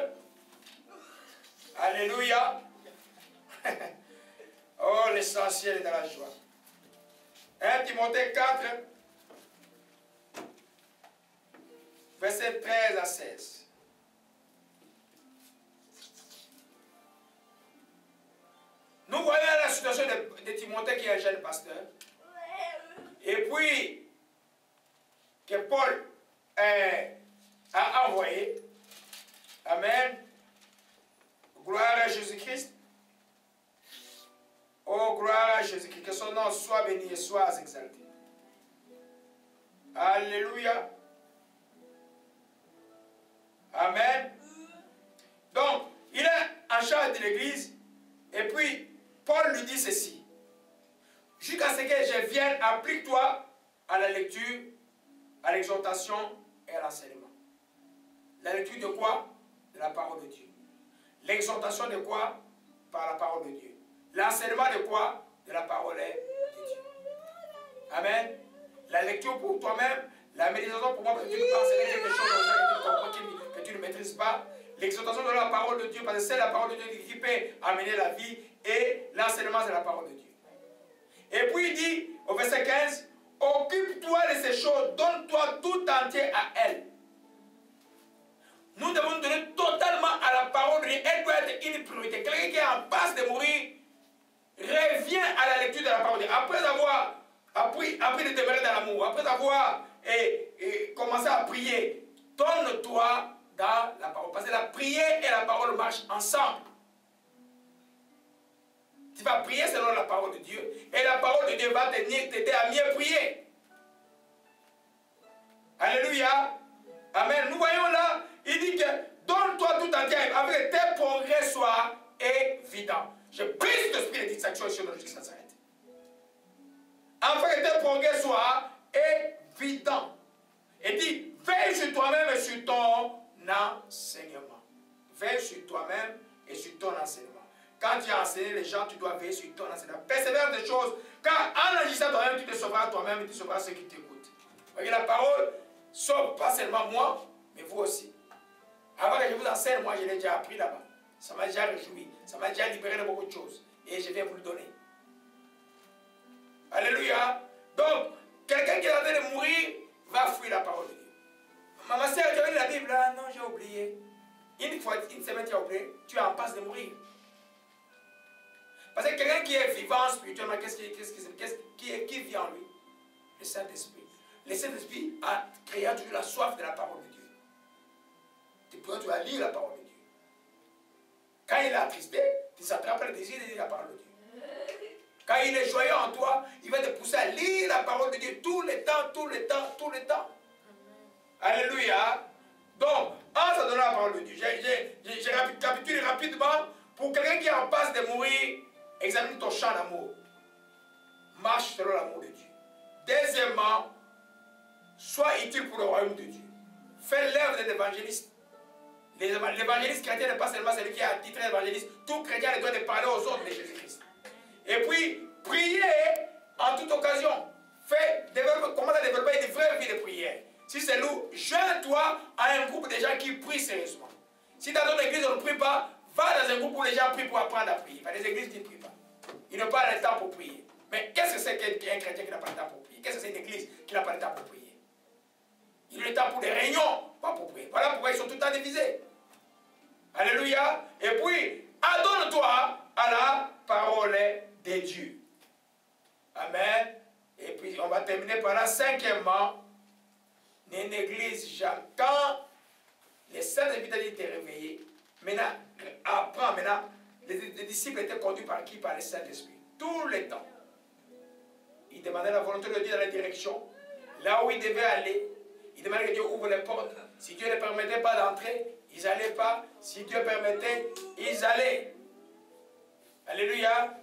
Alléluia. Oh, l'essentiel est dans la joie. 1 Timothée 4, verset 13 à 16. Nous voyons la situation de Timothée qui est un jeune pasteur. Et puis, que Paul a envoyé. Amen. Gloire à Jésus-Christ. Oh, gloire à Jésus-Christ. Que son nom soit béni et soit exalté. Alléluia. Amen. Donc, il est en charge de l'église. Et puis, Paul lui dit ceci. Jusqu'à ce que je vienne, applique-toi à la lecture, à l'exhortation et à l'enseignement. La lecture de quoi? De la parole de Dieu. L'exhortation de quoi? Par la parole de Dieu. L'enseignement de quoi? De la parole de Dieu. Amen. La lecture pour toi-même, la méditation pour moi, parce que tu ne peux pas enseigner quelque chose aux gens que tu ne maîtrises pas. L'exhortation de la parole de Dieu, parce que c'est la parole de Dieu qui peut amener la vie, et l'enseignement c'est la parole de Dieu. Et puis il dit au verset 15, occupe-toi de ces choses, donne-toi tout entier à elles. Nous devons nous donner totalement à la parole de Dieu. Elle doit être une priorité. Quelqu'un qui est en passe de mourir revient à la lecture de la parole de Dieu. Après avoir appris de demeurer dans l'amour, après avoir commencé à prier, donne-toi dans la parole. Parce que la prière et la parole marchent ensemble. Tu vas prier selon la parole de Dieu. Et la parole de Dieu va t'aider à mieux prier. Alléluia. Amen. Nous voyons là, il dit que donne-toi tout entier avec tes progrès soient évidents. Je brise l'esprit de distraction sur notre jusqu'à s'arrête. Afin que tes progrès soient évidents. Et dit, veille sur toi-même et sur ton enseignement. Veille sur toi-même et sur ton enseignement. Quand tu as enseigné les gens, tu dois veiller sur ton enseignement. Persévère des choses, car en agissant toi-même, tu te sauveras toi-même et tu sauveras ceux qui t'écoutent. Voyez, la parole sauve pas seulement moi, mais vous aussi. Avant que je vous enseigne, moi je l'ai déjà appris là-bas. Ça m'a déjà réjoui, ça m'a déjà libéré de beaucoup de choses. Et je viens vous le donner. Alléluia. Donc, quelqu'un qui est en train de mourir va fuir la parole de Dieu. Maman, sœur, tu as lu la Bible là? Non, j'ai oublié. Une fois, une semaine, tu as oublié, tu es en passe de mourir. Parce que quelqu'un qui est vivant spirituellement, qui vit en lui? Le Saint-Esprit. le Saint-Esprit a créé toujours la soif de la parole de Dieu. Tu vas lire la parole de Dieu. Quand il est attristé, tu s'attrapes le désir de lire la parole de Dieu. Quand il est joyeux en toi, il va te pousser à lire la parole de Dieu tout le temps, tout le temps, tout le temps. Alléluia. Donc, en se donnant la parole de Dieu, j'ai récapitulé rapidement. Pour quelqu'un qui est en passe de mourir, examine ton champ d'amour. Marche selon l'amour de Dieu. Deuxièmement, sois utile pour le royaume de Dieu. Fais l'œuvre de l'évangéliste. L'évangéliste chrétien n'est pas seulement celui qui a titré l'évangéliste. Tout chrétien doit de parler aux autres de Jésus-Christ. Et puis, priez en toute occasion. Commence à développer une vraie vie de prière. Si c'est nous, joins-toi à un groupe de gens qui prient sérieusement. Si dans ton église on ne prie pas, va dans un groupe où les gens prient pour apprendre à prier. Il y a des églises qui ne prient pas. Ils n'ont pas le temps pour prier. Mais qu'est-ce que c'est qu'un chrétien qui n'a pas le temps pour prier? Qu'est-ce que c'est une église qui n'a pas le temps pour prier? Il a le temps pour des réunions, pas pour prier. Voilà pourquoi ils sont tout le temps divisés. Alléluia. Et puis, adonne-toi à la parole de Dieu. Amen. Et puis, on va terminer par là. Cinquièmement, ne néglige jamais. Quand les saints invités étaient réveillés, maintenant, apprends maintenant, les disciples étaient conduits par qui? Par le Saint-Esprit. Tout le temps. Ils demandaient la volonté de Dieu dans la direction. Là où ils devaient aller, ils demandaient que Dieu ouvre les portes. Si Dieu ne permettait pas d'entrer, ils n'allaient pas. Si Dieu permettait, ils allaient. Alléluia.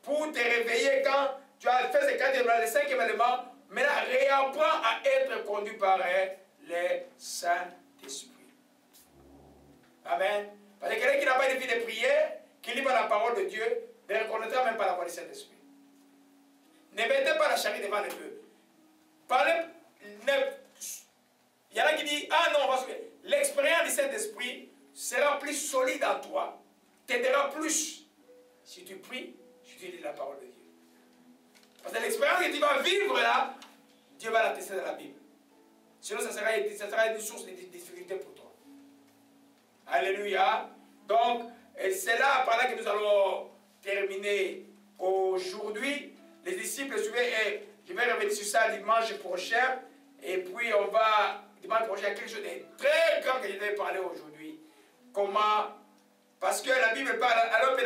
Pour te réveiller quand tu as fait ces 4 éléments, les 5 éléments, maintenant réapprends à être conduit par le Saint-Esprit. Amen. Parce que quelqu'un qui n'a pas une vie de prière, qui lit pas la parole de Dieu, ne reconnaîtra même pas la voix du Saint-Esprit. Ne mettez pas la charrue devant les bœufs. Il y en a qui disent, ah non, parce que l'expérience du Saint-Esprit sera plus solide en toi, t'aidera plus. Si tu pries, si tu lis la parole de Dieu. Parce que l'expérience que tu vas vivre là, Dieu va la tester dans la Bible. Sinon, ça sera une source de difficulté pour toi. Alléluia. Donc, c'est là, par là que nous allons terminer aujourd'hui. Les disciples, je vais revenir sur ça dimanche prochain. Et puis, on va, dimanche prochain, il y a quelque chose de très grand que je vais parler aujourd'hui. Comment, parce que la Bible parle, alors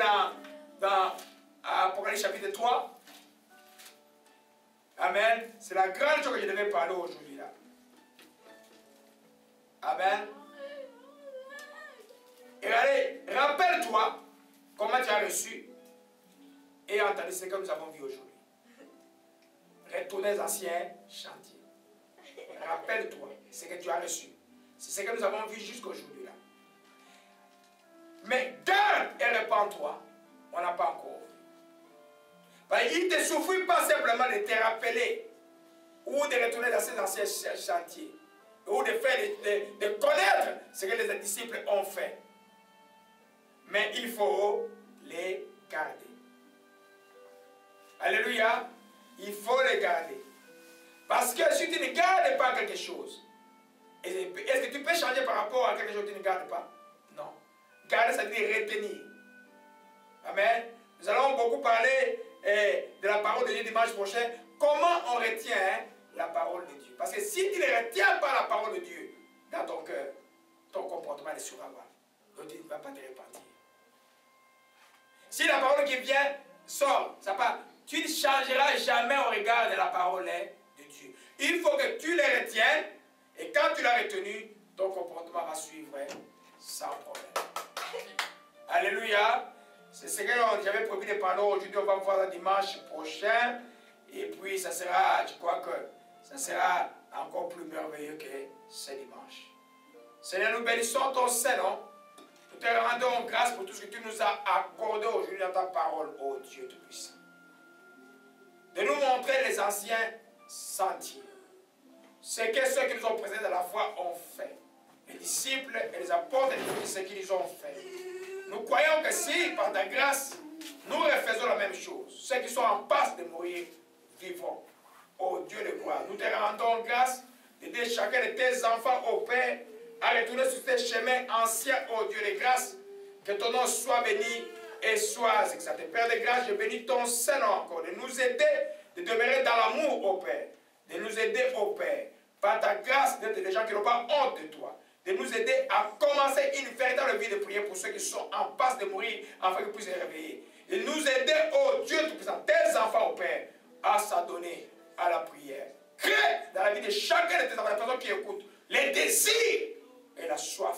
dans Apocalypse chapitre 3, amen, c'est la grande chose que je devais parler aujourd'hui là. Amen. Et allez, rappelle-toi comment tu as reçu et entendu ce que nous avons vu aujourd'hui. Retournez aux anciens chantiers. Rappelle-toi ce que tu as reçu. C'est ce que nous avons vu jusqu'aujourd'hui là. Mais garde et répands-toi. On n'a pas encore vu. Il ne te suffit pas simplement de te rappeler ou de retourner dans ces anciens chantiers ou de connaître ce que les disciples ont fait. Mais il faut les garder. Alléluia. Il faut les garder. Parce que si tu ne gardes pas quelque chose, est-ce que tu peux changer par rapport à quelque chose que tu ne gardes pas? Non. Garder, ça veut dire retenir. Amen. Nous allons beaucoup parler de la parole de Dieu dimanche prochain. Comment on retient la parole de Dieu? Parce que si tu ne retiens pas la parole de Dieu dans ton cœur, ton comportement est suravant. Donc tu ne vas pas te repentir. Si la parole qui vient sort, ça part, tu ne changeras jamais au regard de la parole de Dieu. Il faut que tu les retiennes et quand tu l'as retenu, ton comportement va suivre sans problème. Alléluia. C'est ce que j'avais prévu de parler aujourd'hui. On va voir le dimanche prochain. Et puis, ça sera, je crois que ça sera encore plus merveilleux que ce dimanche. Seigneur, nous bénissons ton Saint-Nom. Nous te rendons grâce pour tout ce que tu nous as accordé aujourd'hui dans ta parole, ô Dieu Tout-Puissant. De nous montrer les anciens sentiers. Ce que ceux qui nous ont présentés dans la foi ont fait. Les disciples et les apôtres et ce qu'ils ont fait. Nous croyons que si, par ta grâce, nous refaisons la même chose, ceux qui sont en passe de mourir vivront. Ô Dieu de gloire, nous te rendons grâce d'aider chacun de tes enfants, ô Père, à retourner sur tes chemins anciens, ô Dieu de grâce. Que ton nom soit béni et soit exalté. Père de grâce, je bénis ton Saint-Nom encore, de nous aider, de demeurer dans l'amour, ô Père. de nous aider, ô Père, par ta grâce, d'être des gens qui n'ont pas honte de toi, de nous aider à commencer une véritable vie de prière pour ceux qui sont en passe de mourir, afin qu'ils puissent se réveiller. Et nous aider, ô Dieu Tout-Puissant, tes enfants, ô Père, à s'adonner à la prière. Crée dans la vie de chacun de tes enfants, la personne qui écoute, les désirs et la soif